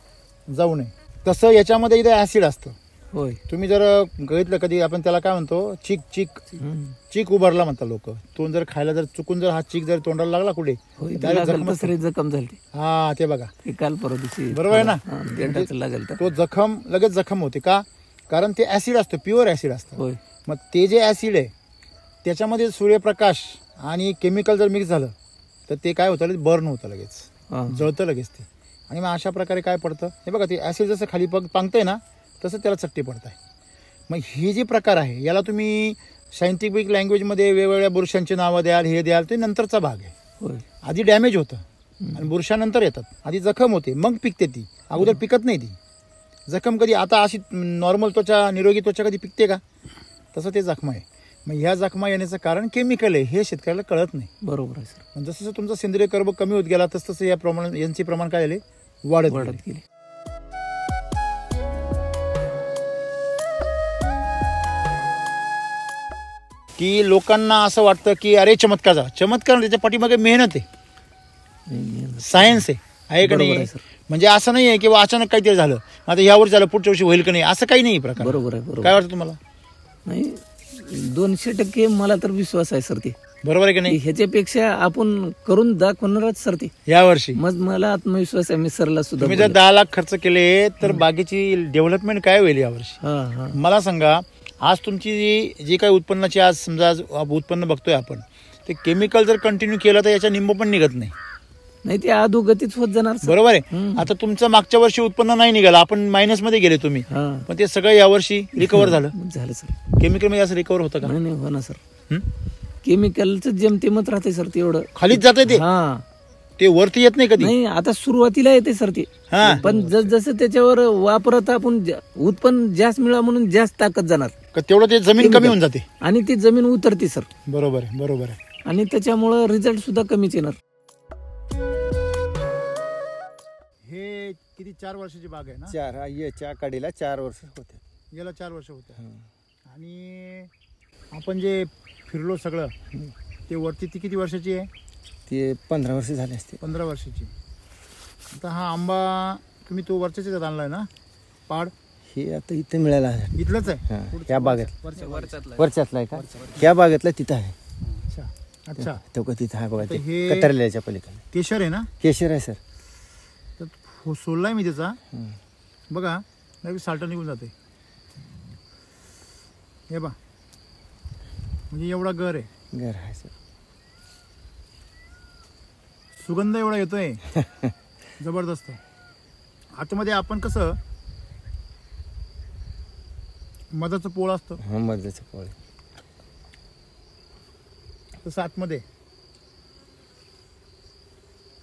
जाऊ नये. तसं याच्यामध्ये इथे ऍसिड असतं. होय. तुम्ही जर बघितलं कधी आपण त्याला काय म्हणतो चीक चीक हम्म. चीक उभारला म्हणतात लोक. तो जर खायला जर चुकून जर हा चीक जर तोंडाला लागला कुठे होय ते direct लागल जखमच तसं रे जखम झाली ती. हा ते बघा ते काल परवा दिवशी बरोबर आहे ना? हा, देठाचं लागेल तर तो जखम लगेच जखम होते का कारण ते ऍसिड असतं प्युअर ऍसिड असतं. होय मग ते जे ऍसिड आहे त्याच्यामध्ये सूर्यप्रकाश आणि केमिकल जर मिक्स झालं तर ते काय होतं लगेच बर्न होतं लगेच हा. जळतं लगेच ते. आणि मग अशा प्रकारे काय पडतं हे बघा ते ऍसिड जसं खाली पांगतंय ना तसं त्याला चट्टे पडत आहे. मग हे जे प्रकार आहे याला तुम्ही सायंटिफिक लँग्वेजमध्ये वेगवेगळ्या बुरशांची नावं द्याल हे द्याल ते नंतरचा भाग आहे. होय आधी डॅमेज होतं आणि बुरशानंतर येतात. आधी जखम होते मग पिकते ती अगोदर पिकत नाही ती जखम. कधी आता अशी नॉर्मल त्वचा निरोगी त्वचा कधी पिकते का? तसं ते जखमा आहे. मग ह्या जखमा येण्याचं कारण केमिकल आहे हे शेतकऱ्याला कळत नाही. बरोबर आहे सर. मग जसं जसं तुमचा सेंद्रिय कर्ब कमी होत गेला तसं तसं या प्रमाण यांचे प्रमाण काय झाले वाढत वाढत गेले. गेली. की लोकांना असं वाटतं की अरे चमत्कार झाला. चमत्कार त्याच्या पाठीमागे मेहनत आहे सायन्स आहे का बरोबर नाही? आहे सर. म्हणजे असं नाही आहे किंवा अचानक काहीतरी झालं आता ह्या वर्षी झालं पुढच्या वर्षी होईल का नाही असं काही नाही प्रकार. बरोबर आहे बरोबर काय वाटतं तुम्हाला? नाही 200% मला तर विश्वास आहे सर ते बरोबर आहे की नाही? ह्याच्यापेक्षा आपण करून दाखवणारच सर ते. या वर्षी मग मला आत्मविश्वास आहे मी सरला सुद्धा तुम्ही जर बोललो. 10 लाख खर्च केले तर बाकीची डेव्हलपमेंट काय होईल या वर्षी? हा हा मला सांगा आज तुमची जी काही उत्पन्नाची आज समजा आज उत्पन्न बघतोय आपण ते केमिकल जर कंटिन्यू केलं तर याच्या निंब पण निघत नाही. नाही ते अधोगतीच होत जाणार सर. बरोबर आहे. हम्म. आता तुमचं मागच्या वर्षी उत्पन्न नाही निघालं आपण मायनस मध्ये गेले तुम्ही हा पण ते सगळं यावर्षी रिकवर झालं. झालं सर. केमिकल मध्ये असं रिकवर होतं का? नाही नाही हो ना सर. हं? केमिकलचं जेमतेमच राहते सर ते एवढं. खालीच जाते ते हा ते वरती येत नाही कधी. नाही आता सुरुवातीला येते सर ते. हा. पण जसं त्याच्यावर वापरत आपण उत्पन्न जास्त मिळा म्हणून जास्त ताकद जाणार का तेवढं ते जमीन कमी होऊन जाते. आणि ती जमीन उतरते सर. बरोबर आहे बरोबर आहे. आणि त्याच्यामुळं रिझल्ट सुद्धा कमीच येणार. हे किती 4 वर्षाची बाग आहे ना? याच्या काडीला 4 वर्ष होते. याला 4 वर्ष होतं. आणि आपण जे फिरलो सगळं ते वरती ती किती वर्षाची आहे? ते 15 वर्ष झाले असते. 15 वर्षाची. आता हा आंबा तुम्ही तो वरच्याच आणलाय ना पाड? हे आता इथे मिळाला आहे. इथलंच आहे. हा, या बागेत वरच्यातला वरच्यातला आहे का? या बागेतला तिथं आहे. अच्छा अच्छा. तो का तिथं आहे बघा आता ते हे- कतरल्याच्या पलीकडे केशर आहे ना? केशर आहे सर. तर सोडलाय मी त्याचा. हं. बघा लगेच साल्ट निघून जाते. हे बा म्हणजे एवढा गर आहे. घर आहे सर. सुगंध एवढा येतोय जबरदस्त. आतमध्ये आपण कसं मधाचं पोळ असतं हा मधाचे पोळे. तसं आतमध्ये.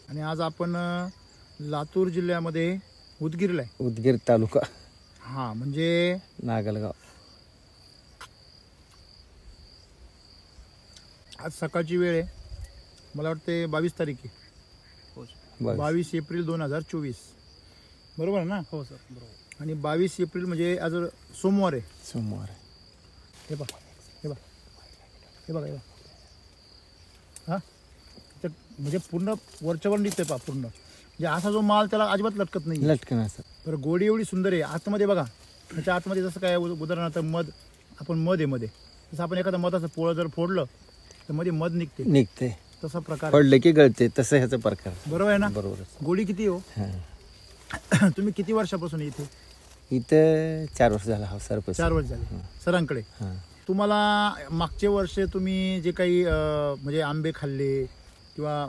आणि आज आपण लातूर जिल्ह्यामध्ये उदगीरला आहे. उदगीर तालुका हा म्हणजे नागलगाव. आज सकाळची वेळ आहे. मला वाटते 22 तारीख आहे. बस. 22 एप्रिल 2024 बरोबर आहे ना? हो सर बरोबर. आणि 22 एप्रिल म्हणजे आज सोमवार आहे. सोमवार. हे बघा हे बघा हे बघा हे बघा. हा तर म्हणजे पूर्ण वरच्यावर निघतंय पा पूर्ण. म्हणजे असा जो माल त्याला अजिबात लटकत नाही. लटकन असं. तर गोडी एवढी सुंदर आहे. आतमध्ये बघा त्याच्या आतमध्ये जसं काय उदाहरणार्थ मध, आपण मध आहे मध्ये, जसं आपण एखादा मधाचं पोळं जर फोडलं तर मध्ये मध निघते, निघते. तसा प्रकार आहे. पडलं की गळते तसं ह्याचा प्रकार. बरोबर आहे ना? बरोबर. गोडी किती हो? हा. तुम्ही किती वर्षापासून इथे? इथं 4 वर्ष झाला हा सर. 4 वर्ष झाले सरांकडे. हा. तुम्हाला मागचे वर्ष तुम्ही जे काही म्हणजे आंबे खाल्ले किंवा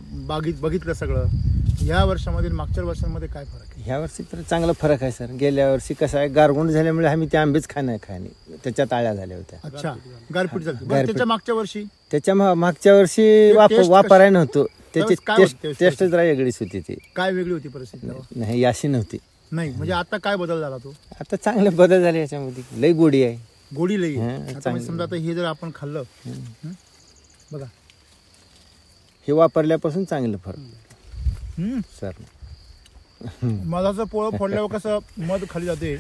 बघितलं सगळं, ह्या वर्षामध्ये मागच्या वर्षांमध्ये काय फरक आहे? ह्या वर्षी तर चांगला फरक आहे सर. गेल्या वर्षी कसं आहे गारगुंड झाल्यामुळे आम्ही ते आंबेच खाणे त्याच्यात आळ्या झाल्या होत्या. अच्छा गारपीट झाली. बरं, गारपीट. त्याच्या मागच्या वर्षी त्याच्या मागच्या वर्षी टेस्ट वापराय नव्हतं. त्याची त्यावेळेस काय होतं टेस्ट जरा वेगळीच होती ती. काय वेगळी होती परिस्थिती तेव्हा? नाही अशी नव्हती. नाही म्हणजे आता काय बदल झाला तो? आता चांगले बदल झाले याच्यामध्ये. लई गोडी आहे. गोडी लई आहे. हा, आता चांगली. म्हणजे समजा आता हे जर आपण खाल्लं, बघा हे वापरल्यापासून चांगलं फरक सर. मधाचं पोळं फोडल्यावर कसं मध खाली जाते,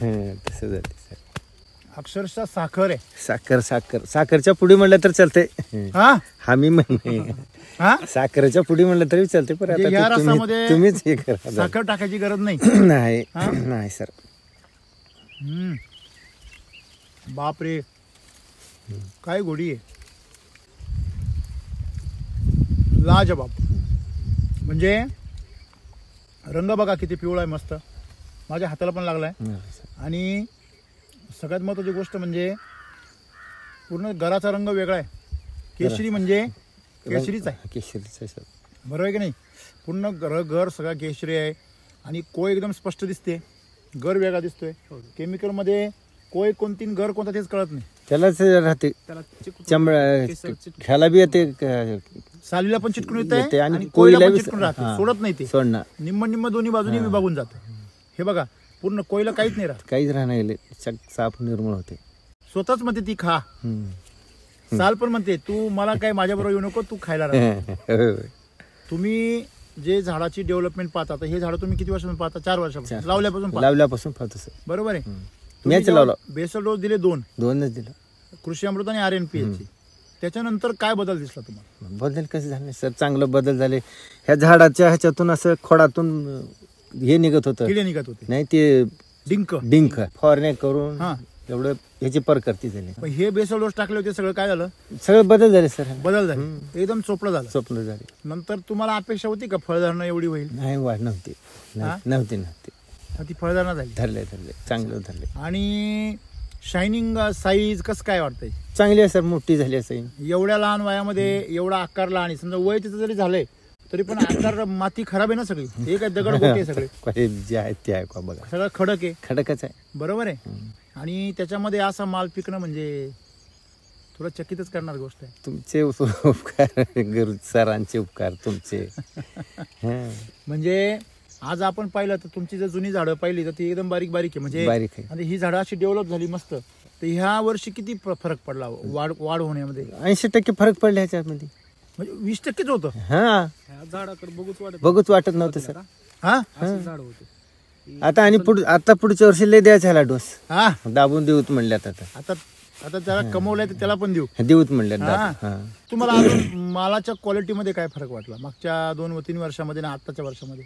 तसं झालं सर. अक्षरशः साखर आहे. साखरच्या पुडी म्हणलं तर चालते. हा आम्ही म्हणणे हा साखरेच्या पुडी म्हणलं तरी चालते. पण म्हणजे आता या ते रसामध्ये तुम्हीच हे करा. साखर टाकायची गरज नाही. नाही हा? नाही सर. बापरे काय गोडी आहे, लाजबाब. म्हणजे रंग बघा किती पिवळा आहे, मस्त. माझ्या हाताला पण लागलाय. आणि सगळ्यात महत्त्वाची गोष्ट म्हणजे पूर्ण घराचा रंग वेगळा आहे. केशरी म्हणजे केशरीच आहे. केशरीच आहे सर. बरोबर आहे की नाही? पूर्ण घर सगळा केशरी आहे. आणि कोय एकदम स्पष्ट दिसते. घर वेगळा दिसतोय. केमिकलमध्ये कोय कोणती घर कोणता तेच कळत नाही. त्यालाच राहते त्याला चमडा ह्याला बी येते सालीला पण चिटकून येते येते आणि आणि कोयला कोयला पण बी- चिटकून राहते. हा. सोडत नाही ते. सोडणार निम्म दोन्ही बाजूनी विभागून जातं. हे बघा पूर्ण कोयला काहीच नाही राहत. काहीच राहणार गेले. साफ निर्मळ होते. स्वतःच म्हणते ती खा. साल पण म्हणते तू मला काय माझ्या बरोबर येऊ नको, तू खायला राहा. तुम्ही जे झाडाची डेव्हलपमेंट पाहता, तर हे झाड तुम्ही किती वर्षापासून पाहता? 4 वर्षापासून लावल्यापासून पाहता. लावल्यापासून पाहतो सर. बरोबर आहे. मॅच लावला. बेसल डोस दिले 2, दोनच दिलं. कृषी अमृत आणि RNPH. त्याच्यानंतर काय बदल दिसला तुम्हाला? बदल कसे झाले सर? चांगलं बदल झाले. ह्या झाडाच्या ह्याच्यातून असं खोडातून हे निघत होतं. किडे निघत होते. नाही ते डिंक फवारण्या करून हा. एवढं ह्याची परकर्ती झाली. पण हे बेसल डोस टाकले होते, सगळं काय झालं? सगळं बदल झाले सर. बदल झाले. एकदम चोपडं झालं. स्वप्न झाले. नंतर तुम्हाला अपेक्षा होती का फळधारणा एवढी होईल? नाही वाढ नव्हती. हा? नव्हती ती फळधारणा झाली. धरले चांगलं धरले. आणि शायनिंग साईज कसं काय वाटतंय? चांगली आहे सर. मोठी झाली असं. एवढ्या लहान वयामध्ये एवढा आकार लहान आहे. समजा वय तिचं जरी झालंय तरी पण आकार माती खराब आहे ना सगळी. हे काय दगड गोटे आहे सगळे. जे आहेत ते आहे का बघा. सगळं खडक आहे. खडकच आहे. बरोबर आहे. आणि त्याच्यामध्ये असा माल पिकणं म्हणजे थोडं चकितच करणार गोष्ट आहे. तुमचे उपकार सरांचे उपकार तुमचे. म्हणजे आज आपण पाहिलं तर तुमची जर जुनी झाडं पाहिली तर ती एकदम बारीक आहे. म्हणजे बारीक आहे. आणि ही झाडं अशी डेव्हलप झाली मस्त. तर ह्या वर्षी किती फरक पडला वाढ होण्यामध्ये? 80% फरक पडला ह्याच्यामध्ये. म्हणजे 20%च होतं. हा ह्या झाडाकडे बघूच वाटत नव्हतं सर. हा अशी झाड होते. आता आणि आता पुढच्या वर्षी लय द्यायचा ह्याला डोस. हा दाबून देऊत म्हणल्यात. आता त्याला कमवलंय तर त्याला पण देऊ. देऊत म्हणल्यात. हा. हा. तुम्हाला अजून मालाच्या क्वालिटीमध्ये काय फरक वाटला मागच्या 2-3 वर्षामध्ये आणि आत्ताच्या वर्षामध्ये?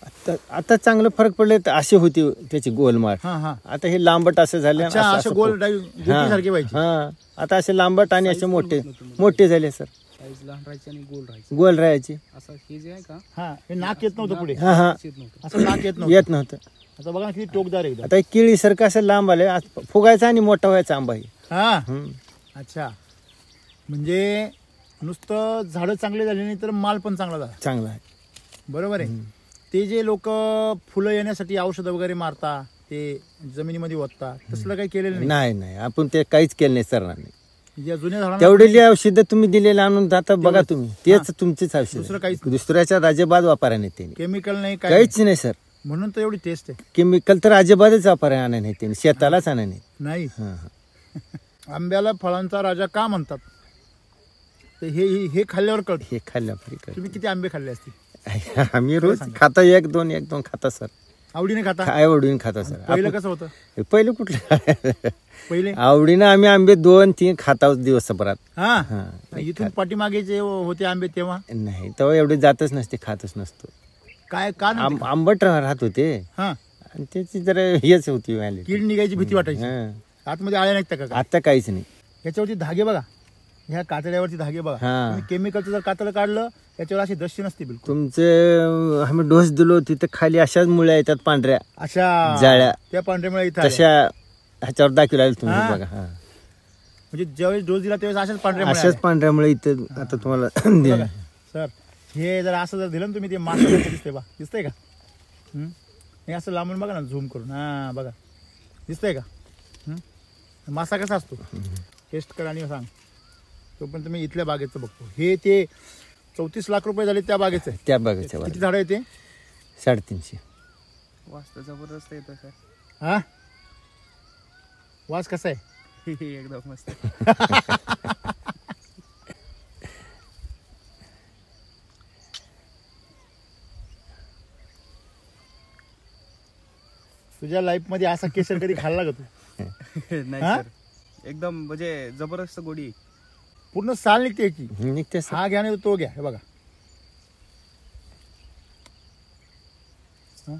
आता चांगलं फरक पडले तर अशी होती त्याची गोलमाट. हा हा आता हे लांबट असं झाले अच्छा, असे गोल सारखे पाहिजे. हा आता असे लांबट आणि असे मोठे झाले सर. साईज लहान राहायची आणि गोल राहायची गोल राहायचे. असं हे जे आहे का हा हे नाक येत नव्हतं पुढे, हा हा येत नव्हतं. असं नाक येत नव्हतं. येत नव्हतं. आता बघा ना किती टोकदार आहे एकदम. आता केळी सारखं असं लांब आले फुगायचा आणि मोठा व्हायचा आंबा आहे. हा हम्म. अच्छा, म्हणजे नुसतं झाडं चांगले झाले नाही तर माल पण चांगला झाला. चांगला आहे. बरोबर आहे. ते जे लोक फुलं येण्यासाठी औषधं वगैरे मारता, ते जमिनीमध्ये ओतता, तसलं काही केलेलं नाही. नाही नाही आपण ते काहीच केलं नाही सर. नाही ज्या जुन्या झाडांना तेवढी औषधं तुम्ही दिलेलं आणून आता बघा तुम्ही तेच तुमचीच औषध. दुसरं काहीच नाही. दुसऱ्याच्या अजिबात वापरा नाही त्यांनी. केमिकल नाही काय काहीच नाही सर. म्हणून तर एवढी टेस्ट आहे. केमिकल तर अजिबातच वापरा आणा नाही त्यांनी. शेतालाच आणा नाही. नाही. हा, हा. आंब्याला फळांचा राजा का म्हणतात ते हे खाल्ल्यावर कळत. हे खाल्ल्या फरी तुम्ही किती आंबे खाल्ले असतील? आम्ही रोज खाता एक दोन खाता सर. आवडीने खाता? काय आवडीने खाता सर. पहिलं कसं होतं? पहिले कुठलं पहिले आवडीनं आम्ही आंबे 2-3 खाता दिवसभरात. हा हा इथून पाठीमागे जे होते आंबे तेव्हा नाही तेव्हा एवढे जातच नसते, खातच नसतो. काय का नव्हते? आंबट राहत होते हा आणि त्याची जरा हेच होती व्हॅली. कीड निघायची भीती वाटायची. हा. आतमध्ये आळ्या नाहीत का? आता काहीच नाही. याच्यावरती धागे बघा, ह्या कातड्यावरती धागे बघा. हा. तुम्ही केमिकलचं जर कातडं काढलं याच्यावर अशी दशी नसते बिलकुल. तुमचे आम्ही डोस दिलो तिथे खाली अशाच मुळ्या येतात पांढऱ्या अशा जाळ्या. त्या पांढऱ्यामुळे इथं आल्या. तशा ह्याच्यावर दाखवल्या तुम्ही हा. बघा. हा. म्हणजे ज्यावेळेस डोस दिला त्यावेळेस अशाच पांढऱ्या अशाच पांढऱ्यामुळे इथं आता तुम्हाला बघा सर, हे जर असं जर दिलं ना तुम्ही ते मासा दिसतंय बा, दिसतंय का? हे असं लांबून बघा ना, झूम करून. हा बघा दिसतंय का? मासा कसा असतो? टेस्ट कर आणि सांग. तोपर्यंत मी इथल्या बागेचं बघतो. हे ते 34 लाख रुपये झाले त्या बागेचं. त्या बागेच्या किती झाडं आहे ते? 350. वास्त जबरदस्त येतं सर. हा वास कसा आहे? एकदम मस्त. तुझ्या लाईफ मध्ये असा केशर कधी खाल्ला का तू? नाही हा? सर एकदम म्हणजे जबरदस्त गोडी आहे. पूर्ण साल निघते याची. निघते सर. हा घ्या नाही तो घ्या. हे बघा हा?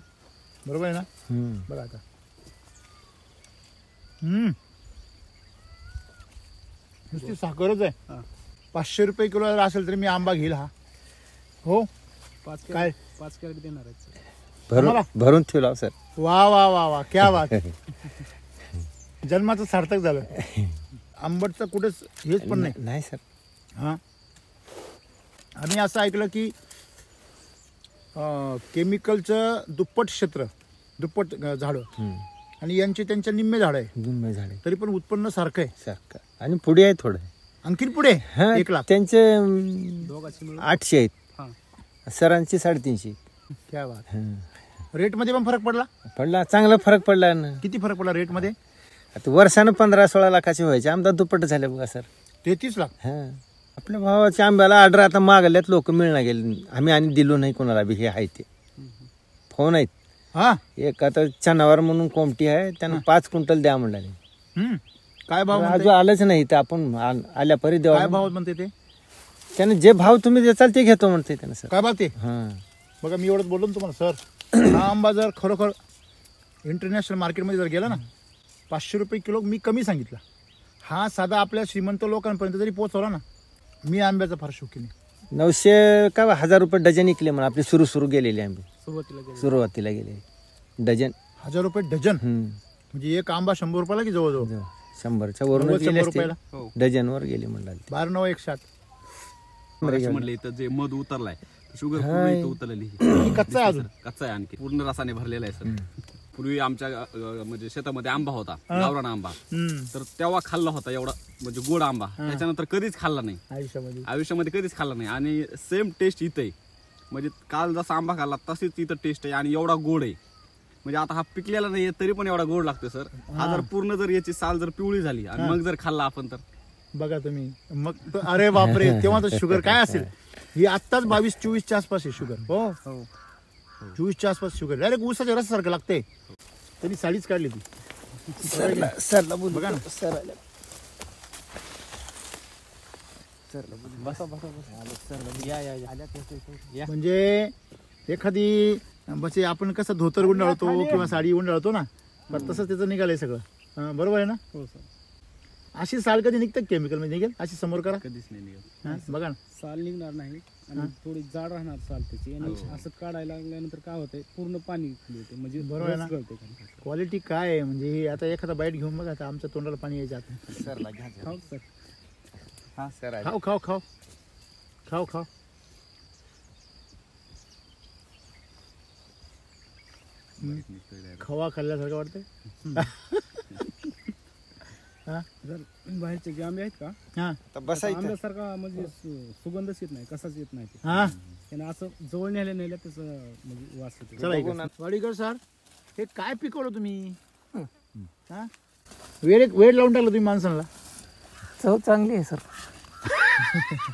बरोबर आहे ना? हम्म. बघा आता. नुसती साखरच आहे. हा. 500 रुपये किलो जर असेल तरी मी आंबा घेईल हा. हो 5 काय? कॅरेट देणार आहेत सर. भरून आम्हाला? भरून ठेवला सर. वा वा वा वा क्या बात. जन्माचं सार्थक झालं. आंबटचं कुठेच हेच पण नाही. नाही सर. हा आम्ही असं ऐकलं की केमिकलचं दुप्पट क्षेत्र, दुप्पट झाडं हम्म. आणि यांचे त्यांच्या निम्मे झाडं आहे, दुर्मिळ झाले तरी पण उत्पन्न सारखं आहे. सारखं. आणि पुढे आहे थोडं. आणखीन पुढे हा 1 लाख. त्यांचे दोघांची मिळून 800 आहेत. हा. सरांची 350. क्या बात. हं. रेट मध्ये पण फरक पडला? पडला चांगला फरक पडला ना. किती फरक पडला रेट मध्ये? आता वर्षानं 15-16 लाखाचे व्हायचे. आमदा दुप्पट झाले बघा सर. 33 लाख. हा आपल्या भावाच्या आंब्याला ऑर्डर आता मागल्यात लोक मिळणार गेले. आम्ही आणि दिलो नाही कोणाला बी. हे आहे ते फोन आहेत. हा एक आता चनावर म्हणून कोमटी आहे त्यानं 5 क्विंटल द्या म्हणाले. काय भाव अजून म्हणते? आलंच नाही तर आपण आल्या परी देवा. काय भाव म्हणते ते? त्याने जे भाव तुम्ही देचाल ते घेतो म्हणते त्यानं सर. काय भाव ते? हा बघा मी एवढंच बोललो ना तुम्हाला सर. हा आंबा जर खरोखर इंटरनॅशनल मार्केटमध्ये जर गेला ना 500 रुपये किलो मी कमी सांगितला. हा साधा आपल्या श्रीमंत लोकांपर्यंत जरी पोहोचवला ना, मी आंब्याचा फार शौकीन आहे. 900 का 1000 रुपये डझन विकले म्हणा. आपले सुरू गेलेले आंबे सुरुवातीला गेले डझन. 1000 रुपये डझन. म्हणजे एक आंबा 100 रुपयाला की जवळजवळ 100च्या वरून 100 रुपयाला. डझन वर गेले म्हणला. 12 9 160. म्हणलं इथं जे मध उतरलाय शुगर पूर्ण इथं उतरलेली कच्चा आहे अजून. कच्चा आहे आणखी पूर्ण रसाने भरलेला आहे सर. पूर्वी आमच्या म्हणजे शेतामध्ये आंबा होता, गावरान आंबा. तर तेव्हा खाल्ला होता एवढा म्हणजे गोड आंबा. त्याच्यानंतर कधीच खाल्ला नाही आयुष्यामध्ये कधीच खाल्ला नाही. आणि सेम टेस्ट इथं आहे. म्हणजे काल जसा आंबा खाल्ला तशीच इथं टेस्ट आहे आणि एवढा गोड आहे. म्हणजे आता हा पिकलेला नाही तरी पण एवढा गोड लागतो सर. हा जर पूर्ण जर याची साल जर पिवळी झाली आणि मग जर खाल्ला आपण तर बघा तुम्ही मग अरे बापरे. तेव्हा तर शुगर काय असेल. ही आत्ताच 22-24च्या आसपास आहे शुगर. हो 24च्या आसपास शुगर. डायरेक्ट ऊसाच्या रसासारखं लागतंय. त्यांनी साडीच काढली ती. सरला बोल बघा ना. म्हणजे एखादी म्हणजे आपण कसं धोतर गुंडाळतो किंवा साडी गुंडाळतो ना, पण तसंच त्याचं निघालंय सगळं. बरोबर आहे ना? हो सर. अशी साल कधी निघतं केमिकल मध्ये निघेल अशी समोर करा. कधीच नाही निघत. हा, बघा ना. साल निघणार नाही आणि थोडी जाड राहणार साल त्याची, आणि असं काढायला लागल्यानंतर काय होतंय, पूर्ण पाणी खाली येते, म्हणजे बरोबर आहे ना? रस गळते खाली. क्वालिटी काय आहे म्हणजे हे आता एखादा बाईट घेऊन बघा, आता आमच्या तोंडाला पाणी यायचं आता. सरला घ्या जरा. खाऊ सर. हा सर आहे. खाऊ खाऊ खाऊ खाऊ खाऊ. खवा खाल्ल्यासारखं वाटतंय. हा जर बाहेरचे जे आंबे आहेत का, हा आता बसायचं. आंब्यासारखा म्हणजे सुगंधच येत नाही, कसाच येत नाही ते. हा. त्यानं असं जवळ नेल्या त्याचं म्हणजे वास येतो. चला इकडं. वाडीकर सर, हे काय पिकवलं तुम्ही? हा वेळ लावून टाकलं तुम्ही माणसांना. चव चांगली आहे सर.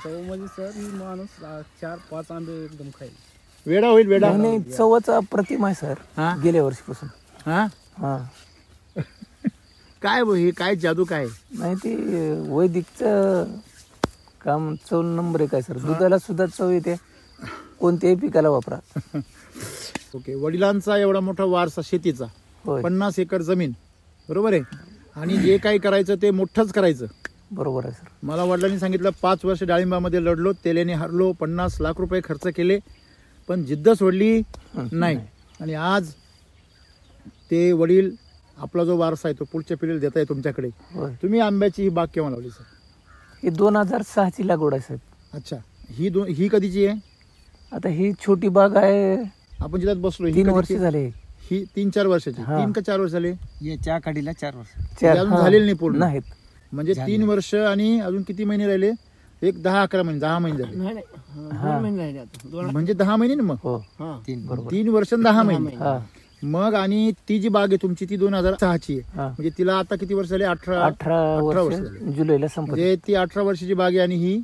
चव म्हणजे सर ही माणूस 4-5 आंबे एकदम खाईल. वेडा होईल वेडा. नाही चवच अप्रतिम आहे सर. हा? गेल्या वर्षीपासून. हा हा काय हे काय जादू काय? नाही ते वैदिकचं काम चव नंबर एक आहे सर. दुधाला सुद्धा चव येते, कोणत्याही पिकाला वापरा. ओके. वडिलांचा एवढा मोठा वारसा शेतीचा, होय 50 एकर जमीन, बरोबर आहे, आणि जे काही करायचं ते मोठंच करायचं. बरोबर आहे सर. मला वडिलांनी सांगितलं 5 वर्ष डाळिंबामध्ये लढलो, तेल्याने हरलो, 50 लाख रुपये खर्च केले, पण जिद्द सोडली नाही. आणि आज ते वडील आपला जो वारसा आहे तो पुढच्या पिढीला देत आहे तुमच्याकडे. होय. तुम्ही आंब्याची ही बाग केव्हा लावली सर? ही 2006ची लागवड आहे साहेब. अच्छा. ही कधीची आहे? आता ही छोटी बाग आहे, आपण जिथं बसलो 3 वर्ष झाले. ही 3-4 वर्षाची. हा. 3 का 4 वर्ष झाले? याच्या काढीला 4 वर्ष. अजून हा. झालेली नाही पूर्ण. नाहीत. म्हणजे 3 वर्ष आणि अजून किती महिने राहिले? एक 10-11 महिने. 10 महिने झाले हा. म्हणजे 10 महिने ना मग. हो 3 वर्ष आणि 10 महिने. हा मग आणि ती जी बाग आहे तुमची ती 2006ची आहे. हा. म्हणजे तिला आता किती वर्ष झाले? 18 18 वर्ष वर्ष झाले. जुलैला संपत. म्हणजे ती 18 वर्षाची बाग आहे आणि ही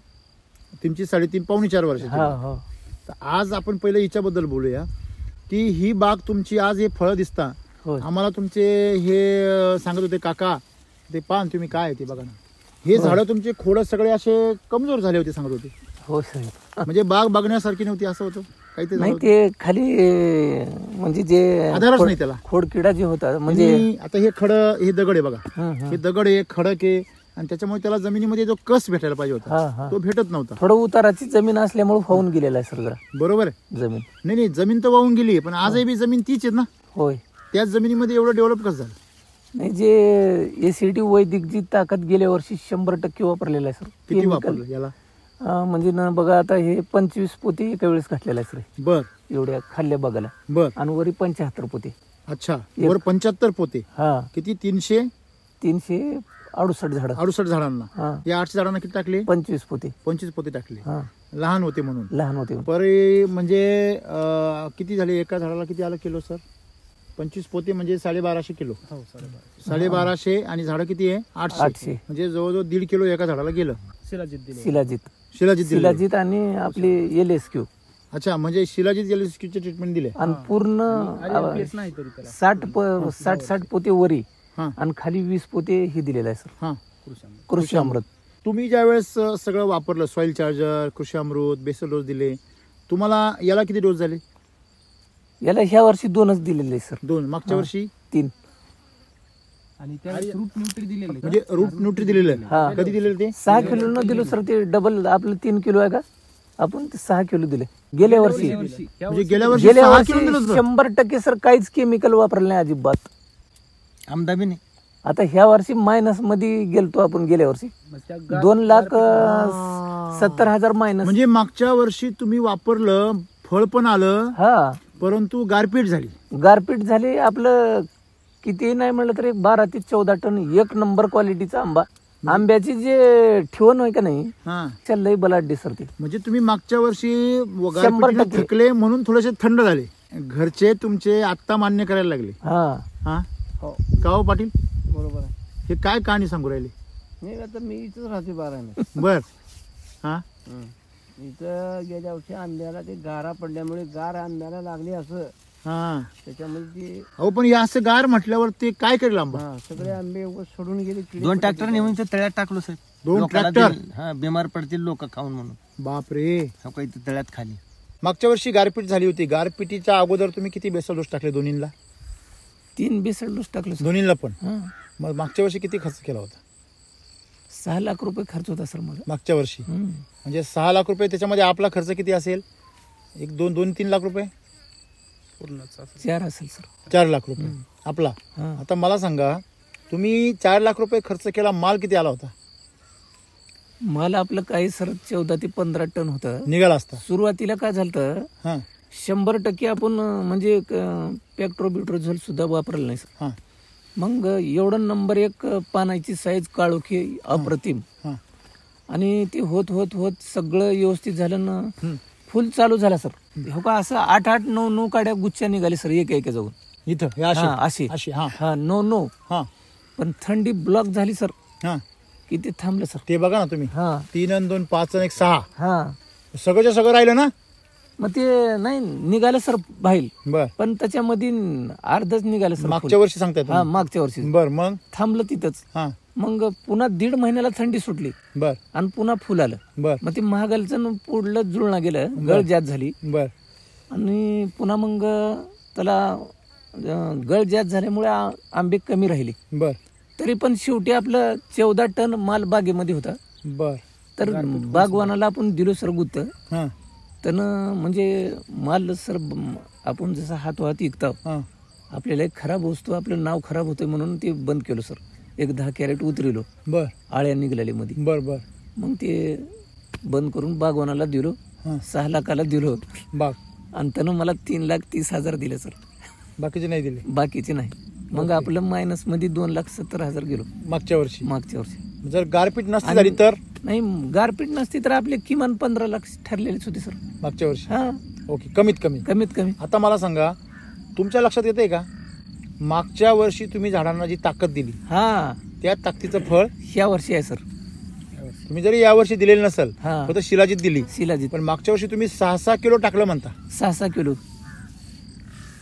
तुमची 3.5-4 वर्षाची हा बाग. हो तर आज आपण पहिले हिच्याबद्दल बोलूया की ही बाग तुमची आज हे फळं दिसता. होय. आम्हाला तुमचे हे सांगत होते काका, ते पान तुम्ही काय आहे ते बघा ना, हे झाडं तुमचे खोडं सगळे असे कमजोर झाले होते सांगत होते. हो साहेब. म्हणजे बाग बघण्यासारखी नव्हती असं होतं काहीतरी नाही झालं ते खाली म्हणजे जे आधारच नाही त्याला. खोडकिडा जे होता होतं. म्हणजे आणि आता हे खडं, हे दगड आहे बघा, हं, हं. हे दगड आहे, खडक आहे, आणि त्याच्यामुळे त्याला जमिनीमध्ये जो कस भेटायला पाहिजे हा, होता हा. तो भेटत नव्हता. थोडं उताराची जमीन असल्यामुळे वाहून गेलेला आहे सर जरा बरोबर आहे. जमीन. नाही जमीन तर वाहून गेली, पण आजही बी जमीन तीच आहे ना. होय. त्याच जमिनीमध्ये एवढं डेव्हलप कसं झालं? नाही जे एसीटी वैदिक जी ताकद गेल्या वर्षी 100% वापरलेलं आहे सर. किती Chemical. वापरलं याला? म्हणजे ना बघा आता हे 25 पोते एका वेळेस घातलेला आहे सर, बर एवढ्या खाल्ल्या बघायला. बर. आणि वरी 75 पोते. अच्छा. वर 75 पोते. हा किती? 368 368 झाडांना. हा या 800 झाडांना किती टाकले? 25 पोते. 25 पोते टाकले. हा लहान होते म्हणून. लहान होते. परे म्हणजे किती झाले एका झाडाला? किती आलं किलो सर? 25 पोते म्हणजे 1250 किलो. हो 1250 आणि झाडं किती आहे? 800. 800. म्हणजे जवळजवळ 1.5 किलो एका झाडाला गेलं. शिलाजीत दिले. शिलाजीत. शिलाजीत दिले. शिलाजीत आणि आपली LSQ. अच्छा. म्हणजे शिलाजीत LSQ चे ट्रीटमेंट दिले. आणि पूर्ण IMPS नाही तरी त्याला 60 पोते वरी हा आणि खाली 20 पोते हे दिलेलं आहे सर, हा. कृषी कृषी अमृत. तुम्ही ज्यावेळेस सगळं वापरलं, सॉइल चार्जर, कृषी अमृत, बेसल डोस दिले, तुम्हाला याला किती डोस झाले? याला ह्या वर्षी 2च दिलेले आहे सर. 2. मागच्या वर्षी 3. आणि त्यावेळेस रूट न्यूट्री दिलेले का? म्हणजे रूट न्यूट्री दिलेलं हा. आहे. कधी दिलेलं ते? 6 किलो न दिलो सर. ते डबल आपलं 3 किलो आहे का, आपण ते 6 किलो दिले गेल्या वर्षी. म्हणजे गेल्या वर्षी गेल्या 6 वर्षी किलो दिलं होतं. 100% सर काहीच केमिकल वापरलं नाही अजिबात. आमदा बी नाही. आता ह्या वर्षी मायनस मध्ये गेलतो आपण. गेल्या वर्षी मग त्या 2,70,000 मायनस. म्हणजे मागच्या वर्षी तुम्ही वापरलं, फळ पण आलं, हा परंतु गारपीट झाली. गारपीट झाली. आपलं किती नाही म्हणलं तरी 12 ते 14 टन एक नंबर क्वालिटीचा आंबा. आंब्याची जे ठेवण आहे का नाही, हा. लई बलाढ्य सर ते. म्हणजे तुम्ही मागच्या वर्षी 100% थकले म्हणून थोडेसे थंड झाले. घरचे तुमचे आत्ता मान्य करायला लागले. हा हा हो का हो पाटील? बरोबर आहे. हे काय कहाणी सांगू राहिली? नाही आता मी इथंच राहते 12 महिने. बर. हा. इथं गेल्या वर्षी आंब्याला ते गारा पडल्यामुळे गार आंब्याला लागले असं, हा. त्याच्यामध्ये ते अहो पण हे असं गार म्हटल्यावर ते काय करेल आंबा? सगळे आंबे उगाच सोडून गेले. 2 ट्रॅक्टर नेऊन ते तळ्यात टाकलो सर. 2 लोकाला ट्रॅक्टर? हा, बिमार पडतील लोक खाऊन म्हणून. बापरे. हो काही तळ्यात खाली. मागच्या वर्षी गारपीट झाली होती, गारपिटीच्या अगोदर तुम्ही किती बेसल डोस टाकले दोन्हीला? 3 बेसल डोस टाकले सर. दोन्हीला पण. हा. मग मागच्या वर्षी किती खर्च केला होता? 6 लाख रुपये खर्च होता सर माझा. मागच्या वर्षी म्हणजे 6 लाख रुपये. त्याच्यामध्ये आपला खर्च किती असेल? 2-3 लाख रुपये? पूर्णच 4 असेल सर. 4 लाख रुपये आपला. हा. आता मला सांगा, तुम्ही 4 लाख रुपये खर्च केला, माल किती आला होता? माल आपलं काही सर 14 ते 15 टन होतं. निघाला असता. सुरुवातीला काय झालं, हा 100% आपण म्हणजे पेट्रोबिट्रोझोल सुद्धा वापरलं नाही सर. हा मग एवढं नंबर 1 पानाची साईज काळोखी अप्रतिम. हा आणि ते होत होत होत सगळं व्यवस्थित झालं ना. हम्म. फुल चालू झाला सर. हो का, असं 8-8, 9-9 काड्या गुच्छा निघाले सर एक जाऊन. इथं हे अशी हा, अशी. अशी. हा हा 9-9. हा पण थंडी ब्लॉक झाली सर, हा की ते थांबलं सर. ते बघा ना तुम्ही. हा 3 आणि 2 5 आणि 1 6 हा. सगळंच्या सगळं राहिलं ना. मग ते नाही निघालं सर बाहेर, बर. पण त्याच्यामध्ये अर्धच निघालं सर. मागच्या वर्षी सांगताय हा तुम्ही? मागच्या वर्षी बर. मग थांबलं तिथंच. हा मग पुन्हा 1.5 महिन्याला थंडी सुटली बर आणि पुन्हा फुल आलं. बर मग ते महागालचं पुढलं जुळणं गेलं, गळ जात झाली. बर आणि पुन्हा मग त्याला गळ जात झाल्यामुळे आंबे कमी राहिले. बर तरी पण शेवटी आपलं 14 टन माल बागेमध्ये होता. बर. तर बागवानाला आपण दिलो सर गुत्त. हा त्यानं म्हणजे माल सर आपण जसं हातोहात विकतो, हा आपल्याला एक खराब वस्तू आपलं नाव खराब होतं म्हणून ते बंद केलं सर. 10 कॅरेट उतरिलो, बर आळ्या निघाले मध्ये. बर बर. मग ते बंद करून बागवानाला दिलो. हा 6 लाखाला दिलो बाग. आणि त्यानं मला 3,30,000 दिले सर. बाकीचे नाही दिले बाकीचे नाही. मग आपलं मायनस मध्ये 2,70,000 गेलो मागच्या वर्षी. मागच्या वर्षी. जर गारपीट नसती झाली तर नाही गारपीट नसती तर आपले किमान 15 लाख ठरलेलेच होते सर. मागच्या वर्षी. हा ओके. कमीत कमी. कमीत कमी. आता मला सांगा, तुमच्या लक्षात येते का, मागच्या वर्षी तुम्ही झाडांना जी ताकद दिली, हा त्या ताकदीचं फळ ह्या वर्षी आहे सर. तुम्ही जरी या वर्षी दिलेलं नसेल, हा. फक्त शिलाजीत दिली, शिलाजीत पण मागच्या वर्षी तुम्ही 6-6 किलो टाकलं म्हणता. 6-6 किलो.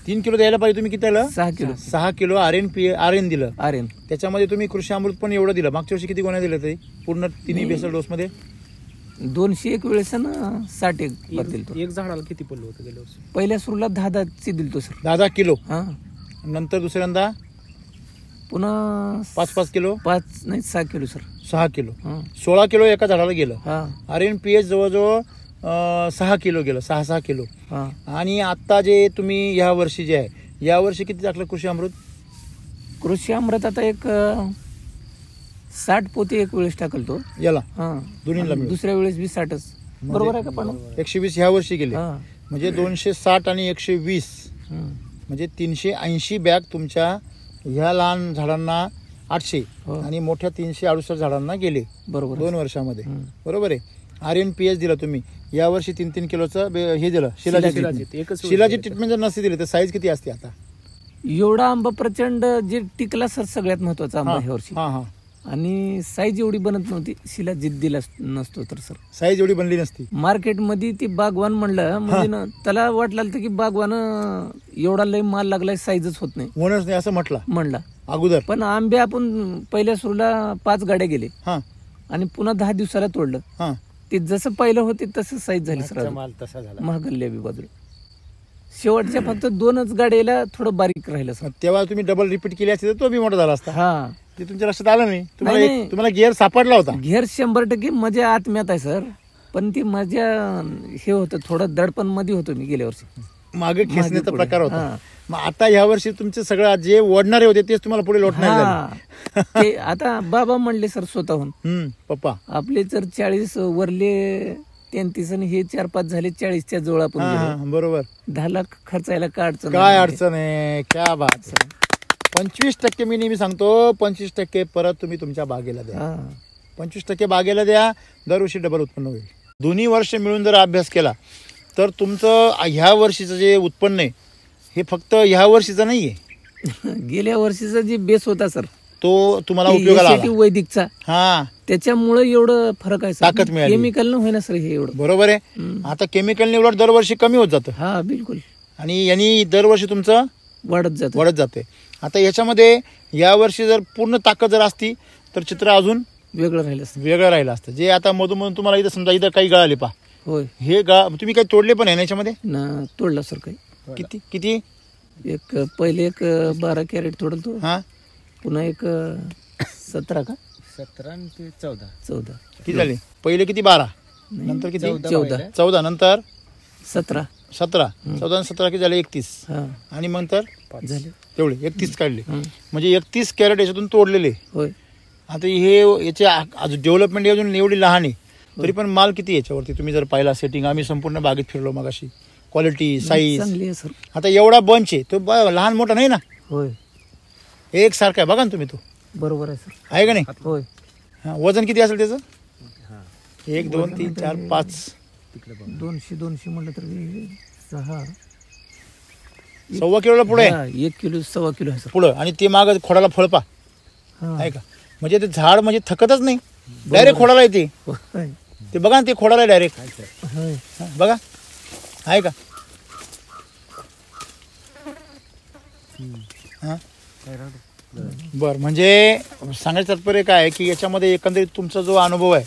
3 किलो द्यायला पाहिजे. तुम्ही किती दिलं? 6 किलो 6 किलो आर्यन दिलं. आर्यन. त्याच्यामध्ये तुम्ही कृषी अमृत पण एवढं दिलं. मागच्या वर्षी किती गोण्या दिल्या तरी पूर्ण तिन्ही बेसल डोस मध्ये? 201 वेळेस ना 60 दिलतो. एक झाडाला किती पडलं होतं गेल्या वर्षी? पहिल्या सुरूला 10 दिलतो सर. 10 किलो. हा. नंतर दुसऱ्यांदा पुन्हा 5 किलो. 5 नाही 6 किलो सर. 6 किलो. हा 16 किलो एका झाडाला गेलं. हा आर्यन पीएच जवळजवळ 6 किलो गेलं. 6 किलो. हा. आणि आता जे तुम्ही ह्या वर्षी जे आहे, या वर्षी किती टाकलं कृषी अमृत? कृषी अमृत आता एक 60 पोते एक वेळेस टाकलतो. याला हा दोन्हीला आणि मिळून. दुसऱ्या वेळेस बी 60च. बरोबर आहे का पण? 120 ह्या वर्षी गेले. हा. म्हणजे 260 आणि 120 हम्म. म्हणजे 380 बॅग तुमच्या ह्या लहान झाडांना 800 हो. आणि मोठ्या 368 झाडांना गेले बरोबर 2 वर्षामध्ये. हम्म. बरोबर आहे. आर्यन पीएच दिला तुम्ही. या वर्षी 3-3 किलोचं हे दिलं शिलाजीत. एकच शिलाजीत ट्रीटमेंट जर नसती दिली तर साईज किती असते आता? एवढा आंबा प्रचंड जे टिकला सर, सगळ्यात महत्वाचा आंबा ह्या वर्षी. हा हा. आणि साईज एवढी बनत नव्हती. शिला जिद्द दिला नसतो तर सर साईज एवढी बनली नसती. मार्केटमध्ये ती बागवान म्हणलं म्हणजे ना त्याला वाटलं होतं की बागवान एवढा लय माल लागलाय, साईजच होत नाही होणच नाही असं म्हटलं म्हणला अगोदर. पण आंबे आपण पहिल्या सुरूला 5 गाड्या गेले हा आणि पुन्हा 10 दिवसाला तोडलं. हा. ते जसं पहिलं होते तसं साईज झाली सर. आजचा माल तसा झाला. महागल्ल्या बी बाजूला शेवटच्या फक्त 2च गाड्याला थोडं बारीक राहिलं सर. तेव्हा तुम्ही डबल रिपीट केली असती तर तो बी मोठा झाला असता. हा ते तुमच्या लक्षात आलं नाही. तुम्हाला नाही. तुम्हाला गिअर सापडला होता. घेर 100% मजा आत्म्यात आहे सर. पण ती मजा हे होतं थोडं दडपण मध्ये होतो मी गेल्या वर्षी. मागे खेचण्याचा पुढे. प्रकार होता. हा. मग आता ह्या वर्षी तुमचे सगळं जे ओढणारे होते तेच तुम्हाला पुढे लोटणार झाले. हा. ते आता बाबा म्हणले सर स्वतःहून पप्पा आपले जर 40 वरले 33 आणि हे 4-5 झाले 40च्या जवळ आपण हा, गेलो. हा, बरोबर. 10 लाख खर्चायला काय अडचण काय नाही. अडचण आहे? क्या बात. 25% मी नेहमी सांगतो, 25% परत तुम्ही तुमच्या बागेला द्या. हा. 25% बागेला द्या. दरवर्षी डबल उत्पन्न होईल. दोन्ही वर्ष मिळून जर अभ्यास केला तर तुमचं ह्या वर्षीचं जे उत्पन्न आहे हे फक्त ह्या वर्षीचं नाहीये. गेल्या वर्षीचा जे बेस होता सर तो तुम्हाला उपयोगाला आला. वैदिकचा हा त्याच्यामुळे एवढं फरक आहे ताकद मिळाली. केमिकल न होईना सर हे एवढं. बरोबर आहे. आता केमिकलने उलट दरवर्षी कमी होत जातं हा बिलकुल आणि यांनी दरवर्षी तुमचं वाढत जात. वाढत जाते. आता याच्यामध्ये यावर्षी जर पूर्ण ताकद जर असती तर चित्र अजून वेगळं राहिलं असतं. वेगळं राहिलं असतं. जे आता मधून तुम्हाला इथं समजा इथं काही गळाले पा होय हे तुम्ही काही तोडले पण आहे ना याच्यामध्ये? ना तोडला सर काही किती किती? एक पहिले एक 12 कॅरेट तोडल तो, हा पुन्हा एक 17 का 17 आणि ते 14. 14 किती झाले? पहिले किती? 12, नंतर किती? 14 14, नंतर 17 17. 14 आणि 17 किती झाले? 31. हा आणि नंतर झाले तेवढे 31 काढले. हं. म्हणजे 31 कॅरेट याच्यातून तोडलेले. होय. आता हे याचे अजून डेव्हलपमेंट अजून एवढी लहान आहे, तरी पण माल किती याच्यावरती तुम्ही जर पाहिला सेटिंग, आम्ही संपूर्ण बागेत फिरलो मग अशी क्वालिटी साईज. चांगली आहे सर. आता एवढा बंच आहे तो लहान मोठा नाही ना, होय एक सारखा आहे. बघा ना तुम्ही, तो बरोबर आहे सर. आहे का नाही? होय. हा, वजन किती असेल त्याचं? 1 2 3 4 5 200 म्हटलं तर 6 1.25 किलोला पुढे आहे. 1 किलो 1.25 किलो आहे सर. पुढं. आणि ते माग खोडाला फळपा हा. आहे का? म्हणजे ते झाड म्हणजे थकतच नाही, डायरेक्ट खोडाला येते. होय. ते बघा ना, ते खोडाला डायरेक्ट होय. बघा आहे का? हा बर. म्हणजे सांगायचं तात्पर्य काय आहे की याच्यामध्ये एकंदरीत तुमचा जो अनुभव आहे,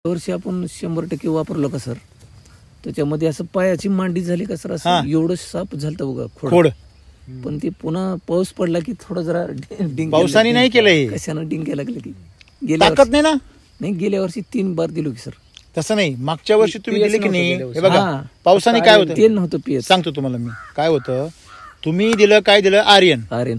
वर्षी आपण 100% वापरलं का सर, त्याच्यामध्ये असं पायाची मांडी झाली का सर, हा. असं एवढं साप झालं बघा खोड खोड. पण ते पुन्हा पाऊस पडला की थोडं जरा डिंग पावसाने नाही केलं हे. कशानं डिंग लागलं की गेल्या ताकद नाही ना. नाही गेल्या वर्षी 3 बार दिलो की सर. तसं नाही, मागच्या वर्षी तुम्ही PS दिले की नाही. नव्हतं हे बघा हा. पावसाने काय होतं ते नव्हतं पीएच. सांगतो तुम्हाला मी. काय होतं, तुम्ही दिलं काय दिलं? आर्यन. आर्यन.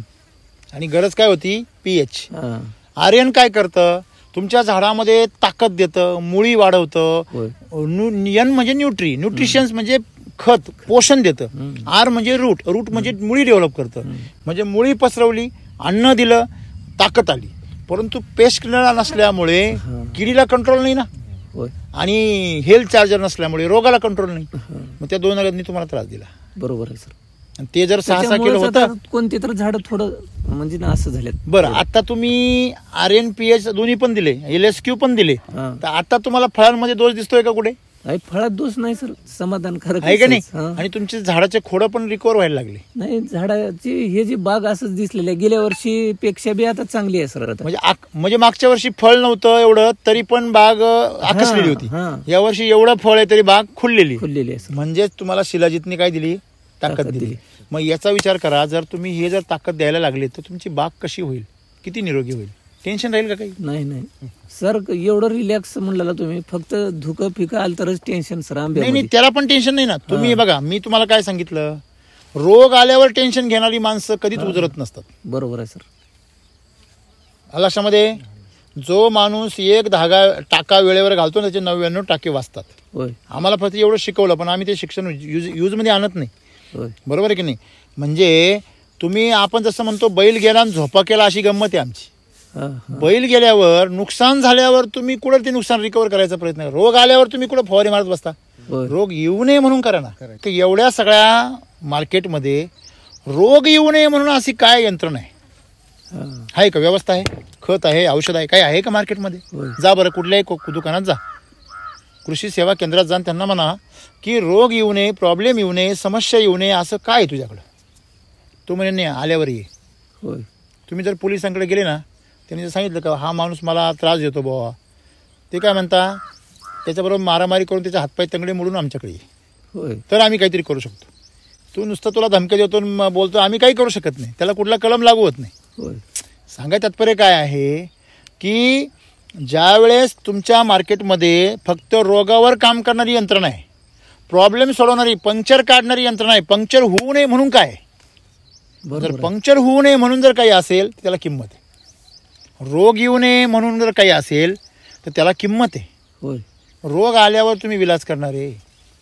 आणि गरज काय होती? पीएच. हा. आर्यन काय करतं, तुमच्या झाडामध्ये ताकद देतं, मुळी वाढवतं. होय. एन म्हणजे न्यूट्रिशन्स म्हणजे खत, पोषण देतं. आर म्हणजे रूट म्हणजे मुळी डेव्हलप करतं. म्हणजे मुळी पसरवली, अन्न दिलं, ताकद आली. परंतु पेस्ट किलर नसल्यामुळे किडीला कंट्रोल नाही ना, होय. आणि हेल्थ चार्जर नसल्यामुळे रोगाला कंट्रोल नाही. मग त्या 2 अगदी तुम्हाला त्रास दिला. बरोबर आहे सर. आणि ते जर 6-6 किलो त्याच्यामुळेच होतं. आता कोणते तर झाड थोडं म्हणजे ना असं झालेत. बरं, आता तुम्ही आर्यन पीएच दोन्ही पण दिले, LSQ पण दिले, हा. तर आता तुम्हाला फळांमध्ये दोष दिसतोय का कुठे? नाही, फळात दोष नाही सर, समाधानकारक आहे का नाही? हा. आणि तुमचे झाडाचे खोडं पण रिकवर व्हायला लागले. नाही, झाडाची हे जी बाग असंच दिसलेली आहे, गेल्या वर्षी पेक्षा बी आता चांगली आहे सर. आता म्हणजे मागच्या वर्षी फळ नव्हतं एवढं, तरी पण बाग आकसलेली होती. हा. या वर्षी एवढं फळ आहे तरी बाग खुललेली. खुललेली आहे सर. म्हणजेच तुम्हाला शिलाजीतने काय दिली? ताकद दिली. मग याचा विचार करा, जर तुम्ही हे जर ताकद द्यायला लागले तर तुमची बाग कशी होईल, किती निरोगी होईल? टेन्शन राहील का काही? नाही सर, एवढं रिलॅक्स म्हणलं तुम्ही, फक्त धुकं फिकं आलं तरच टेन्शन सर. नाही, त्याला पण टेन्शन नाही ना. तुम्ही बघा, मी तुम्हाला काय सांगितलं, रोग आल्यावर टेन्शन घेणारी माणसं कधीच उजरत नसतात. बरोबर आहे सर. लक्षामध्ये, जो माणूस 1 धागा टाका वेळेवर घालतो ना, त्याचे 99 टाके वाचतात. होय. आम्हाला फक्त एवढं शिकवलं, पण आम्ही ते शिक्षण यूजमध्ये आणत नाही. होय. बरोबर आहे की नाही? म्हणजे तुम्ही, आपण जसं म्हणतो बैल गेला आणि झोपा केला, अशी गंमत आहे आमची. हा, हा. बैल गेल्यावर, नुकसान झाल्यावर तुम्ही कुठं ते नुकसान रिकवर करायचा प्रयत्न करा. रोग आल्यावर तुम्ही कुठं फवारी मारत बसता? होय. रोग येऊ नये म्हणून करा ना. की एवढ्या सगळ्या मार्केटमध्ये रोग येऊ नये म्हणून अशी काय यंत्रणा आहे? हा. आहे का? व्यवस्था आहे? खत आहे? औषध आहे? काय आहे का मार्केटमध्ये? होय. जा बरं, कुठल्याही दुकानात जा, कृषी सेवा केंद्रात जाऊन त्यांना म्हणा की रोग येऊ नये, प्रॉब्लेम येऊ नये, समस्या येऊ नये, असं काय आहे तुझ्याकडं? तो म्हणे नाही, आल्यावर ये. होय. तुम्ही जर पोलिसांकडे गेले ना, त्यांनी जर सांगितलं का हा माणूस मला त्रास देतो बाबा, ते काय म्हणता, त्याच्याबरोबर मारामारी करून त्याचे हातपाय तंगडे मोडून आमच्याकडे ये, होय. तर आम्ही काहीतरी करू शकतो. तू नुसतं तुला धमक्या देतो आणि बोलतो, आम्ही काही करू शकत नाही. त्याला कुठला कलम लागू होत नाही. होय. सांगायचं तात्पर्य काय आहे की ज्या वेळेस तुमच्या मार्केटमध्ये फक्त रोगावर काम करणारी यंत्रणा आहे, प्रॉब्लेम सोडवणारी, पंक्चर काढणारी यंत्रणा आहे, पंक्चर होऊ नये म्हणून काय, जर बरोबर आहे. पंक्चर होऊ नये म्हणून जर काही असेल तर त्याला किंमत आहे. रोग येऊ नये म्हणून जर काही असेल तर त्याला किंमत आहे. होय. रोग आल्यावर तुम्ही विलाज करणारे,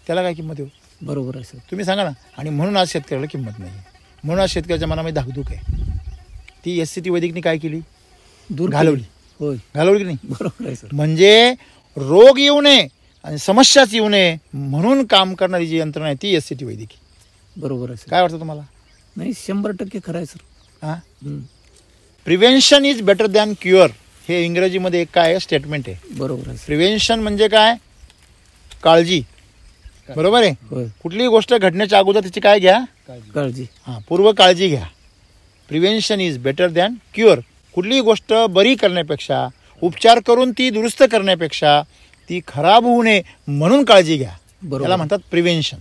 त्याला काय किंमत आहे? बरोबर आहे सर. तुम्ही सांगा ना. आणि म्हणून आज शेतकऱ्याला किंमत नाही. म्हणून आज शेतकऱ्याच्या मनामध्ये धाकधूक आहे. ती SCT वैदिकने काय केली? दूर घालवली. होय. घालवली की नाही? बरोबर आहे सर. म्हणजे रोग येऊ नये आणि समस्याच येऊ नये म्हणून काम करणारी जी यंत्रणा आहे ती SCT वैदिक. बरोबर आहे सर. काय वाटतं तुम्हाला? नाही, 100% खरं आहे सर. हां, prevention is better than cure, हे इंग्रजीमध्ये एक काय स्टेटमेंट आहे. बरोबर आहे सर. प्रिव्हेन्शन म्हणजे काय? काळजी. बरोबर आहे. होय. कुठलीही गोष्ट घडण्याच्या अगोदर त्याची काय घ्या? काळजी. हां, पूर्व काळजी घ्या. Prevention is better than cure. कुठलीही गोष्ट बरी करण्यापेक्षा, उपचार करून ती दुरुस्त करण्यापेक्षा ती खराब होऊ नये म्हणून काळजी घ्या. बरोबर. त्याला म्हणतात प्रिव्हेन्शन.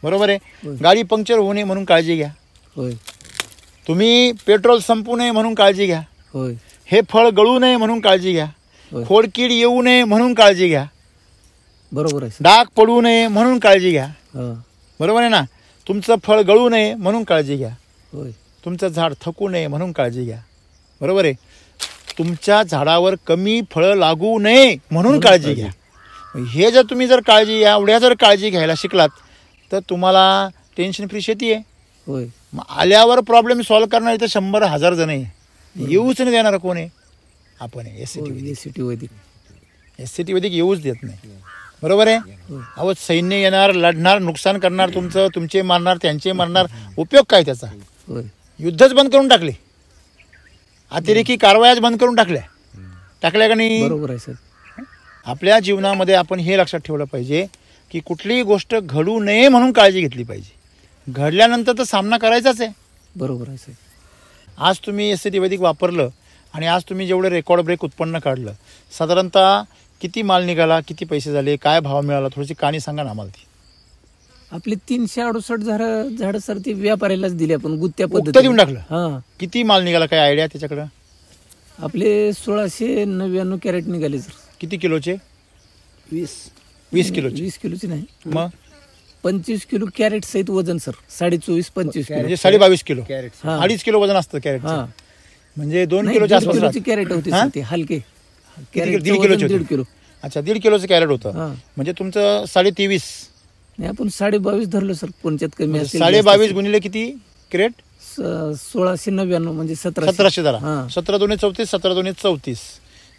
बरोबर आहे. गाडी पंक्चर होऊ नये म्हणून काळजी घ्या. होय तुम्ही पेट्रोल संपू नये म्हणून काळजी घ्या. होय हे फळ गळू नये म्हणून काळजी घ्या. होय. खोडकीड येऊ नये म्हणून काळजी घ्या. बरोबर आहे सर. डाग पडू नये म्हणून काळजी घ्या. हा. बरोबर आहे ना. तुमचं फळ गळू नये म्हणून काळजी घ्या. होय तुमचं झाड थकू नये म्हणून काळजी घ्या. बरोबर आहे. तुमच्या झाडावर कमी फळं लागू नये म्हणून काळजी घ्या. हे जर तुम्ही जर काळजी एवढ्या जर काळजी घ्यायला शिकलात तर तुम्हाला टेन्शन फ्री शेती आहे. होय मग आल्यावर प्रॉब्लेम सॉल्व्ह करणारे तर 100,000 जण आहे. येऊच नाही देणार कोण आहे? आपण आहे. एसीटी वैदिक. SCT वैदिक येऊच देत नाही. बरोबर आहे. अहो सैन्य येणार, लढणार, नुकसान करणार, तुमचे मारणार, त्यांचे मारणार, उपयोग काय त्याचा? होय युद्धच बंद करून टाकले. अतिरेकी कारवायाच बंद करून टाकल्या का नाही? बरोबर आहे सर. आपल्या जीवनामध्ये आपण हे लक्षात ठेवलं पाहिजे की कुठलीही गोष्ट घडू नये म्हणून काळजी घेतली पाहिजे. घडल्यानंतर तर सामना करायचाच आहे. बरोबर आहे सर. आज तुम्ही SCT वैदिक वापरलं आणि आज तुम्ही जेवढे रेकॉर्ड ब्रेक उत्पन्न काढलं, साधारणतः किती माल निघाला, किती पैसे झाले, काय भाव मिळाला, थोडीशी कहाणी सांगा ना आम्हाला ती. आपली 368 झाड सर ती व्यापाऱ्यालाच दिली आपण गुत्त्या उक्त पद्धतीने. देऊन टाकलं. हा. किती माल निघाला, काय आयडिया त्याच्याकडं? आपले 1699 कॅरेट निघाले सर. किती किलोचे? 20 किलोचे. 20 किलोची नाही, मग 25 किलो कॅरेट सहित वजन सर. 24.25 किलो. म्हणजे 22.5 किलो. हा. 2.5 किलो वजन असतं कॅरेट. हा. म्हणजे 2 नाही, किलोच्या 1.5 आसपास किलोची राहतं. कॅरेट होती हा? सर ती हलके. किती? 1.5 किलोचे होते. 1.5 किलो. अच्छा, 1.5 किलोचं कॅरेट होतं. हा. म्हणजे तुमचं 23.5. नाही आपण 22.5 धरलो सर. कोणच्यात कमी असेल 22.5 गुणिले किती क्रेट? 1699 म्हणजे 1700 झाला. हा. 17 दुणे 34, 17 दुणे 34,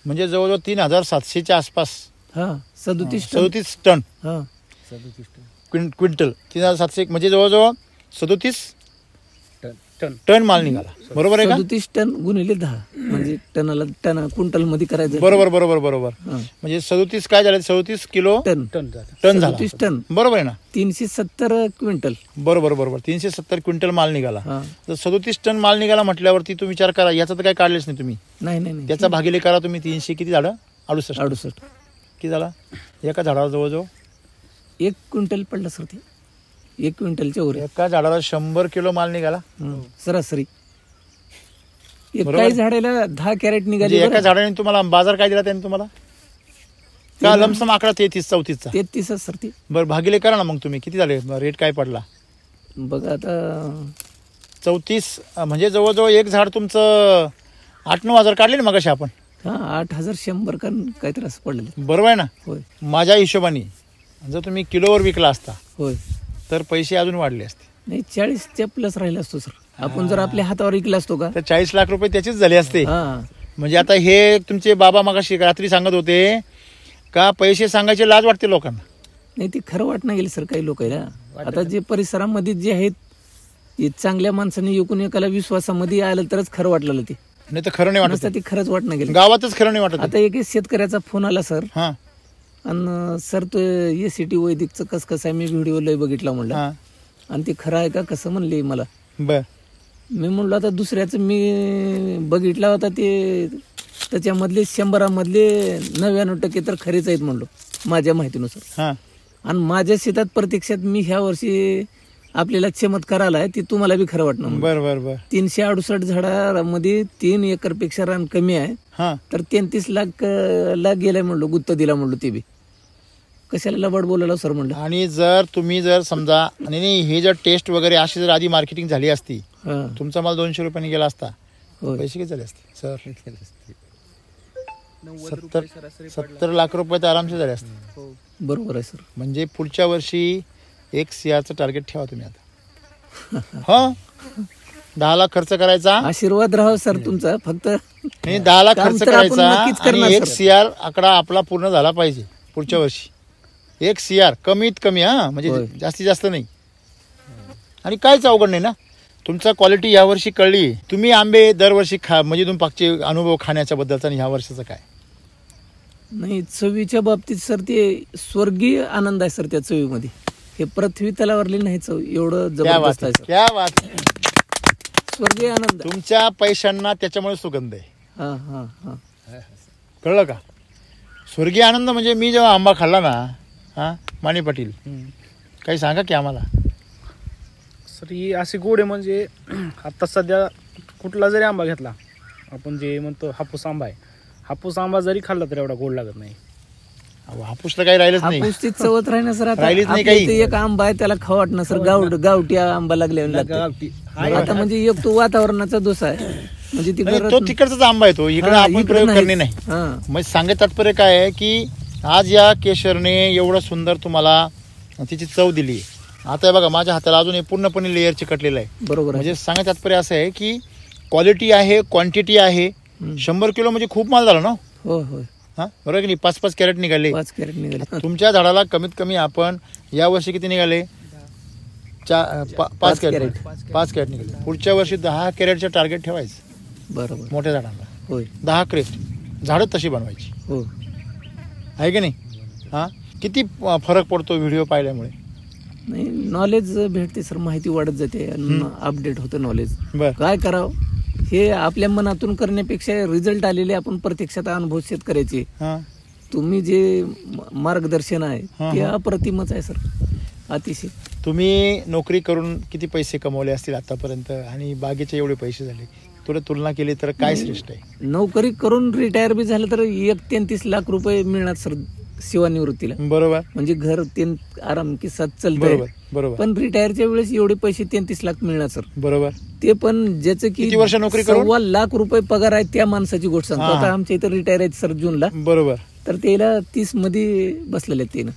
म्हणजे जवळजवळ 3700च्या आसपास. हा 37 टन. 37 टन हा क्विंटल. 3700 म्हणजे जवळजवळ 37 टन माल निघाला. बरोबर आहे का? 37 टन गुणिले 10 म्हणजे टन क्विंटल मध्ये करायचं. बरोबर. हा. म्हणजे 37 काय झाले? 37 किलो टन टन झाला. 37 टन बरोबर आहे ना? 370 क्विंटल. बरोबर. 370 क्विंटल माल निघाला. हा. तर 37 टन माल निघाला म्हटल्यावरती तुम्ही विचार करा, याचा तर काय काढलेच नाही तुम्ही. नाही त्याचा भागिले करा तुम्ही. 300 किती झालं? 68. 68 किती झाला एका झाडावर? जवळजवळ 1 क्विंटल पडलं सर ते. 1 क्विंटलच्या वर एका झाडाला 100 किलो माल निघाला. सरासरी. बरोबर. काही झाडाला 10 कॅरेट निघाले. म्हणजे एका झाडाने तुम्हाला बाजार काय दिला त्याने तुम्हाला? का लमसम आकडा 33-34चा? 33 सर ते. बरं, भागिले करा ना मग तुम्ही. किती झाले? रेट काय पडला? बघा आता 34 म्हणजे जवळजवळ एक झाड तुमचं 8-9 हजार काढले ना मगाशी आपण. हा 8100 का काहीतरी असं पडलेलं. बरोबर आहे ना? होय माझ्या हिशोबाने जर तुम्ही किलोवर विकला असता होय. तर पैसे अजून वाढले असते. नाही 40च्या प्लस राहिला असतो सर. आपण जर आपल्या हातावर विकला असतो का? तर 40 लाख रुपये त्याचेच झाले असते. हा म्हणजे आता हे तुमचे बाबा मगाशी रात्री सांगत होते का पैसे सांगायचे लाज वाटते लोकांना. नाही ते खरं वाटणं गेलं सर काही लोकांना. आता जे परिसरामध्ये जे आहेत ते चांगल्या माणसाने एकूण एकाला विश्वासामध्ये आलं तरच खरं वाटलं ते. नाही तर खरं नाही नसतं वाटत. ते खरंच वाटणं गेलं. गावातच खरं नाही वाटत. आता एक शेतकऱ्याचा फोन आला सर. हा आणि सर तो SCT वैदिकचं कसं आहे मी व्हिडिओ लय बघितला म्हणलं. हा आणि ते खरं आहे का कसं म्हणले मला. बर. मी म्हणलो आता दुसऱ्याचं मी बघितला होता ते त्याच्यामधले 100मधले 99% तर खरेच आहेत म्हणलो माझ्या माहितीनुसार. हा आणि माझ्या शेतात प्रत्यक्षात मी ह्या वर्षी आपल्याला चमत्कार आलाय ते तुम्हाला बी खरं वाटणार. बर. 368 झाडामध्ये 3 एकरपेक्षा रान कमी आहे. हा तर 33 लाख गेलाय म्हणलो. गुत्त दिला म्हणलो. ते बी कशाला लबाड बोलायला सर म्हणलं. आणि जर तुम्ही जर समजा आणि हे जर टेस्ट वगैरे अशी जर आधी मार्केटिंग झाली असती, हा तुमचा माल 200 रुपयांनी गेला असता, होय. पैसे किती झाले असते सर? 70 लाख रुपये तर आरामसे झाले असते. बरोबर आहे सर. म्हणजे पुढच्या वर्षी 1 CRचं टार्गेट ठेवा तुम्ही आता. हा 10 लाख खर्च करायचा. आशीर्वाद राहा सर तुमचा. फक्त नाही 10 लाख काम खर्च तर आपण करायचा नक्कीच आणि करणार 1 सर. CR आकडा आपला पूर्ण झाला पाहिजे पुढच्या वर्षी. 1 CR कमीत कमी. हा म्हणजे होय. जास्तीत जास्त नाही. आणि काहीच अवघड नाही ना. तुमचा क्वालिटी यावर्षी कळली. तुम्ही आंबे दरवर्षी म्हणजे तुम्ही पाकचे अनुभव खाण्याच्या बद्दलचा आणि ह्या वर्षाचा काय? नाही चवीच्या बाबतीत सर ते स्वर्गीय आनंद आहे सर त्या चवीमध्ये. हे पृथ्वी तलावरली नाही चव एवढं क्या बात जबरदस्त आहे सर. क्या बात. स्वर्गीय आनंद. तुमच्या पैशांना त्याच्यामुळे सुगंध आहे. हा हा हा कळलं का? स्वर्गीय आनंद म्हणजे मी जेव्हा आंबा खाल्ला ना, हा माने पाटील, काही सांगा की आम्हाला. सर ही अशी गोड आहे म्हणजे आता सध्या कुठला जरी आंबा घेतला आपण, जे म्हणतो हापूस आंबा आहे, हापूस आंबा जरी खाल्ला तर एवढा गोड लागत नाही. अहो, हापूस तर काही राहिलंच नाही. हापूसची चवत राही सर. आता राहिलीच नाही आपल्या काही. इथे एक आंबा आहे त्याला खाऊ वाटणं सर, गावठी आंबा लागले. आता म्हणजे एक तो वातावरणाचा दोष आहे, म्हणजे ती नाही, गरज तो तिकडचाच आंबा आहे तो, इकडे हा, आपण इकडे प्रयोग नाही. करणे नाही. हा. मग सांगायचं तात्पर्य काय आहे की आज या केशरने एवढं सुंदर तुम्हाला तिची चव दिली. आता हे बघा माझ्या हाताला अजून हे पूर्णपणे लेअर चिकटलेलं आहे. बरोबर आहे. म्हणजे सांगायचं तात्पर्य असं आहे की क्वालिटी आहे, क्वांटिटी आहे. 100 किलो म्हणजे खूप माल झाला ना. हो हो, हा बरोबर की नाही. 5-5 कॅरेट निघाले 5 कॅरेट निघाले. तुमच्या झाडाला. कमीत कमी आपण या वर्षी किती निघाले? 5 कॅरेट. 5 कॅरेट निघाले. पुढच्या वर्षी 10 कॅरेटचं टार्गेट ठेवायचं बरोबर. मोठ्या झाडांना. होय. 10 कॅरेट झाडं तशी बनवायची, हो. आहे की नाही. हा किती फरक पडतो व्हिडिओ पाहिल्यामुळे. नाही, नॉलेज भेटते सर, माहिती वाढत जाते, अपडेट होतं नॉलेज. बर. काय करावं हे आपल्या मनातून करण्यापेक्षा रिझल्ट आलेले आपण प्रत्यक्षात अनुभव शेतकऱ्याचे, हा तुम्ही जे मार्गदर्शन आहे हा, ते हा. अप्रतिमच आहे सर, अतिशय. तुम्ही नोकरी करून किती पैसे कमवले असतील आतापर्यंत आणि बागेचे एवढे पैसे झाले, तुला तुलना केली तर काय श्रेष्ठ आहे? नोकरी करून रिटायर बी झालं तर 1-33 लाख रुपये मिळणार सर सेवानिवृत्तीला. बरोबर म्हणजे घर आराम की साथ चालतंय. बरोबर बरोबर पण रिटायरच्या वेळेस एवढे पैसे 33 लाख मिळणार सर. बरोबर. ते पण ज्याचं की किती वर्ष नोकरी करून? 1.25 लाख रुपये पगार आहे त्या माणसाची गोष्ट सांगतो. हा. आता आमच्या इथं रिटायर आहेत सर जूनला, बरोबर. तर त्याला 30 मध्ये बसलेले आहेत,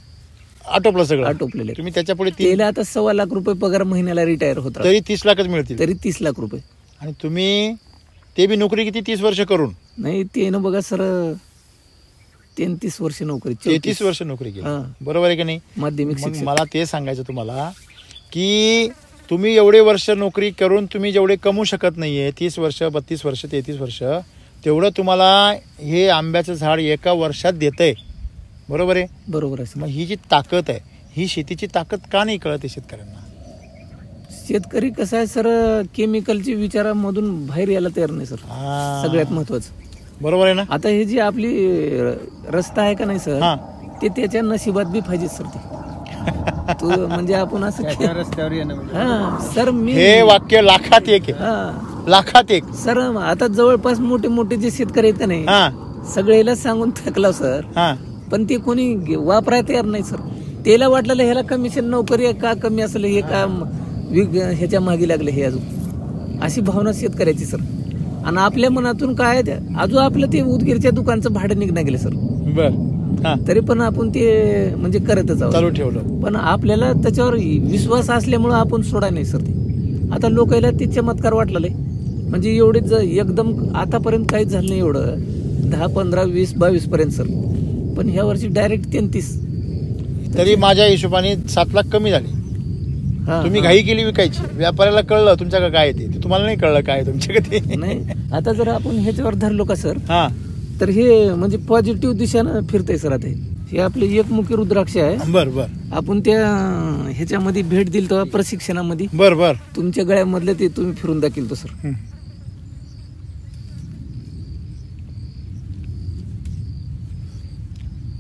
आटोपलं सगळं आटोपलेले. तुम्ही त्याच्या पुढे त्याला आता 1.25 लाख रुपये पगार महिन्याला रिटायर होत तरी 30 लाखच मिळतील. तरी 30 लाख रुपये. आणि तुम्ही ते बी नोकरी किती 30 वर्ष करून? नाही ते ना बघा सर, 33 वर्ष नोकरी, 33 वर्ष नोकरी केली. हा. बरोबर आहे की नाही. माध्यमिक मग शिक्षक. मला ते सांगायचं तुम्हाला की तुम्ही एवढे वर्ष नोकरी करून तुम्ही जेवढे कमवू शकत नाहीये, 30 वर्ष 32 वर्ष 33 वर्ष, तेवढं तुम्हाला हे आंब्याचं झाड एका वर्षात देतंय. बरोबर आहे. बरोबर आहे सर. मग ही जी ताकद आहे, ही शेतीची ताकद का नाही कळत आहे शेतकऱ्यांना? शेतकरी कसं आहे सर, केमिकलच्या विचारामधून बाहेर यायला तयार नाही सर, हा. सगळ्यात महत्वाचं. बरोबर आहे ना. आता हे जी आपली रस्ता आहे का नाही सर, हा. ते त्याच्या नशिबात बी पाहिजे सर. ते तो म्हणजे आपण असं रस्त्यावर येणं म्हणजे. हा सर, मी हे वाक्य लाखात एक आहे. हा लाखात एक. सर, आता जवळपास मोठे मोठे जे शेतकरी आहेत का नाही, हा सगळ्याला सांगून थकला सर, हा पण ते कोणी वापरायला तयार नाही सर. त्याला वाटलेलं ह्याला कमिशन नोकरी का कमी असेल, हे का ह्याच्या मागे लागले हे, अजून अशी भावना शेतकऱ्याची सर. आणि आपल्या मनातून काय अजून आपलं ते उदगीरच्या दुकानचं भाडं निघणं गेलं सर, बर. हा तरी पण आपण ते म्हणजे करतच आहोत. चालू ठेवलं. पण आपल्याला त्याच्यावर विश्वास असल्यामुळं आपण सोडाय नाही सर. ते आता लोकांना ते चमत्कार वाटलेलं आहे, म्हणजे एवढे एकदम आतापर्यंत काहीच झालं नाही एवढं, 10, 15, 20, 22 पर्यंत सर. पण ह्या वर्षी डायरेक्ट 33. तरी माझ्या हिशोबाने 7 लाख कमी झाले. हा, तुम्ही हा. घाई केली विकायची, व्यापाऱ्याला कळलं तुमच्याकडे काय आहे ते तुम्हाला नाही कळलं काय आहे तुमच्याकडे. नाही, आता जर आपण ह्याच्यावर धरलो का सर, हा तर हे म्हणजे पॉझिटिव्ह दिशेनं फिरतंय सर. आता हे आपले एकमुखी रुद्राक्ष आहे. बर बर आपण त्या ह्याच्यामध्ये भेट दिली तेव्हा प्रशिक्षणामध्ये, बर बर. तुमच्या गळ्यामधले ते तुम्ही फिरून दाखिल तो सर.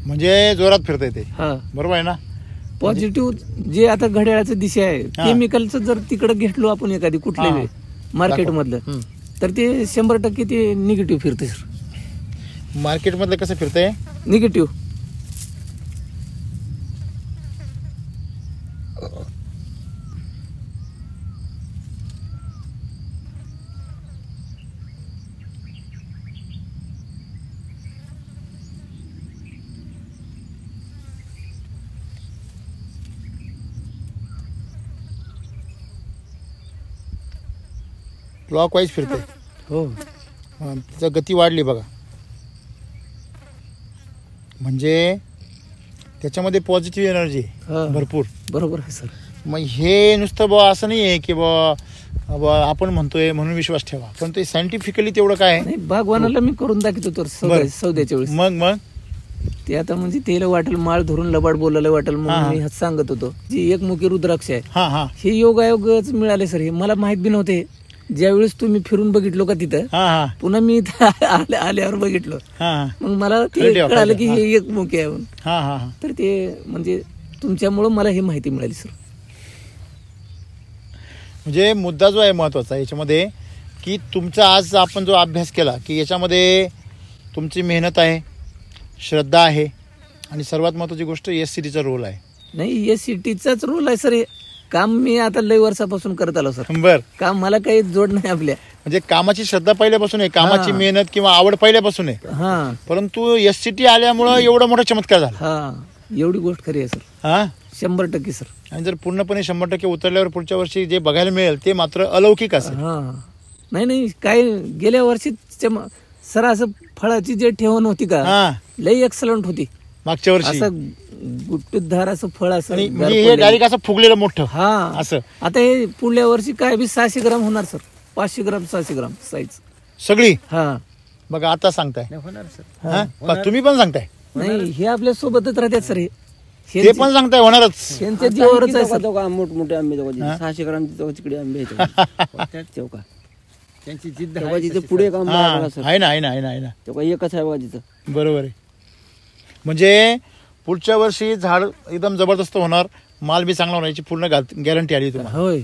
म्हणजे जोरात फिरतंय ते. हा, बरोबर आहे ना. पॉझिटिव्ह जे आता घड्याळाचं दिशा आहे, हा. केमिकलचं जर तिकडे घेतलो आपण एखादी कुठल्या हा. मार्केट मधलं, हम्म. तर ते 100% ते निगेटिव्ह फिरते सर. मार्केटमधलं कसं फिरतंय? निगेटिव्ह. क्लॉक वाईज फिरतंय. हो, त्याची गती वाढली बघा. म्हणजे त्याच्यामध्ये पॉझिटिव्ह एनर्जी हा. भरपूर. बरोबर आहे सर. मग हे नुसतं बुवा असं नाही आहे की बुवा आपण म्हणतोय म्हणून विश्वास ठेवा, पण ते सायंटिफिकली तेवढं काय आहे. नाही, बागवानाला मी करून दाखवतो तर बरं. सौद्याच्या वेळेस. मग ते आता म्हणजे त्याला वाटेल माळ धरून लबाड बोलायला वाटेल हा. म्हणून मी सांगत होतो. जी एकमुखी रुद्राक्ष आहे, हा हा हे योगायोगच मिळाले सर. हे मला माहित बी नव्हते. ज्यावेळेस तुम्ही फिरून बघितलो का तिथं, हा हा पुन्हा मी इथं आल्यावर बघितलं, हा मग मला ते कळलं तेव्हा, कळालं की कळलं. हे एक मुके आहे म्हणून. हा हा हा तर ते म्हणजे तुमच्यामुळं मला ही माहिती मिळाली सर. म्हणजे मुद्दा जो आहे महत्त्वाचा याच्यामध्ये की तुमचा आज आपण जो अभ्यास केला की याच्यामध्ये तुमची मेहनत आहे, श्रद्धा आहे आणि सर्वात महत्त्वाची गोष्ट SCTचा रोल आहे. नाही, SCTचाच रोल आहे सर. हे काम मी आता लय वर्षापासून करत आलो सर. बर, काम मला काही जोड नाही आपल्या. म्हणजे कामाची श्रद्धा पहिल्यापासून आहे, कामाची हा. मेहनत किंवा आवड पहिल्यापासून आहे, हा परंतु SCT आल्यामुळं एवढा मोठा चमत्कार झाला. हा एवढी गोष्ट खरी आहे सर, हा 100% सर. आणि जर पूर्णपणे 100% उतरल्यावर पुढच्या वर्षी जे बघायला मिळेल ते मात्र अलौकिक असेल. हा नाही काय गेल्या वर्षी सर असं फळाची जे ठेवण होती का, हा लई एक्सलंट होती. मागच्या वर्षी असं गुट्टूधार असं फळ असं आणि गार म्हणजे हे पडलेलं. डायरेक्ट असं फुगलेलं मोठं हा असं आता हे पुढल्या वर्षी काय बी 600 ग्राम होणार सर. 500 ग्राम 600 ग्राम साईज. सगळी. हा बघा आता सांगताय, होणार सर. हा? का तुम्ही पण सांगताय, नाही हे आपल्या सोबतच राहतात सर. हे ते पण सांगताय होणारच. त्यांच्या जीवावरच आहे सर. मोठमोठे आंबे तेव्हा 600 ग्राम तिकडे आंबे आहेत तेव्हा त्यांची जिद्द तेव्हा आहे तिथे तशी, पुढे काम हा बघा सर. आहे ना आहे ना आहे ना आहे ना तेव्हा एकच आहे बघा तिथं. बरोबर आहे. म्हणजे पुढच्या वर्षी झाड एकदम जबरदस्त होणार, माल बी चांगला होण्याची पूर्ण गॅरंटी आली तुम्हाला. होय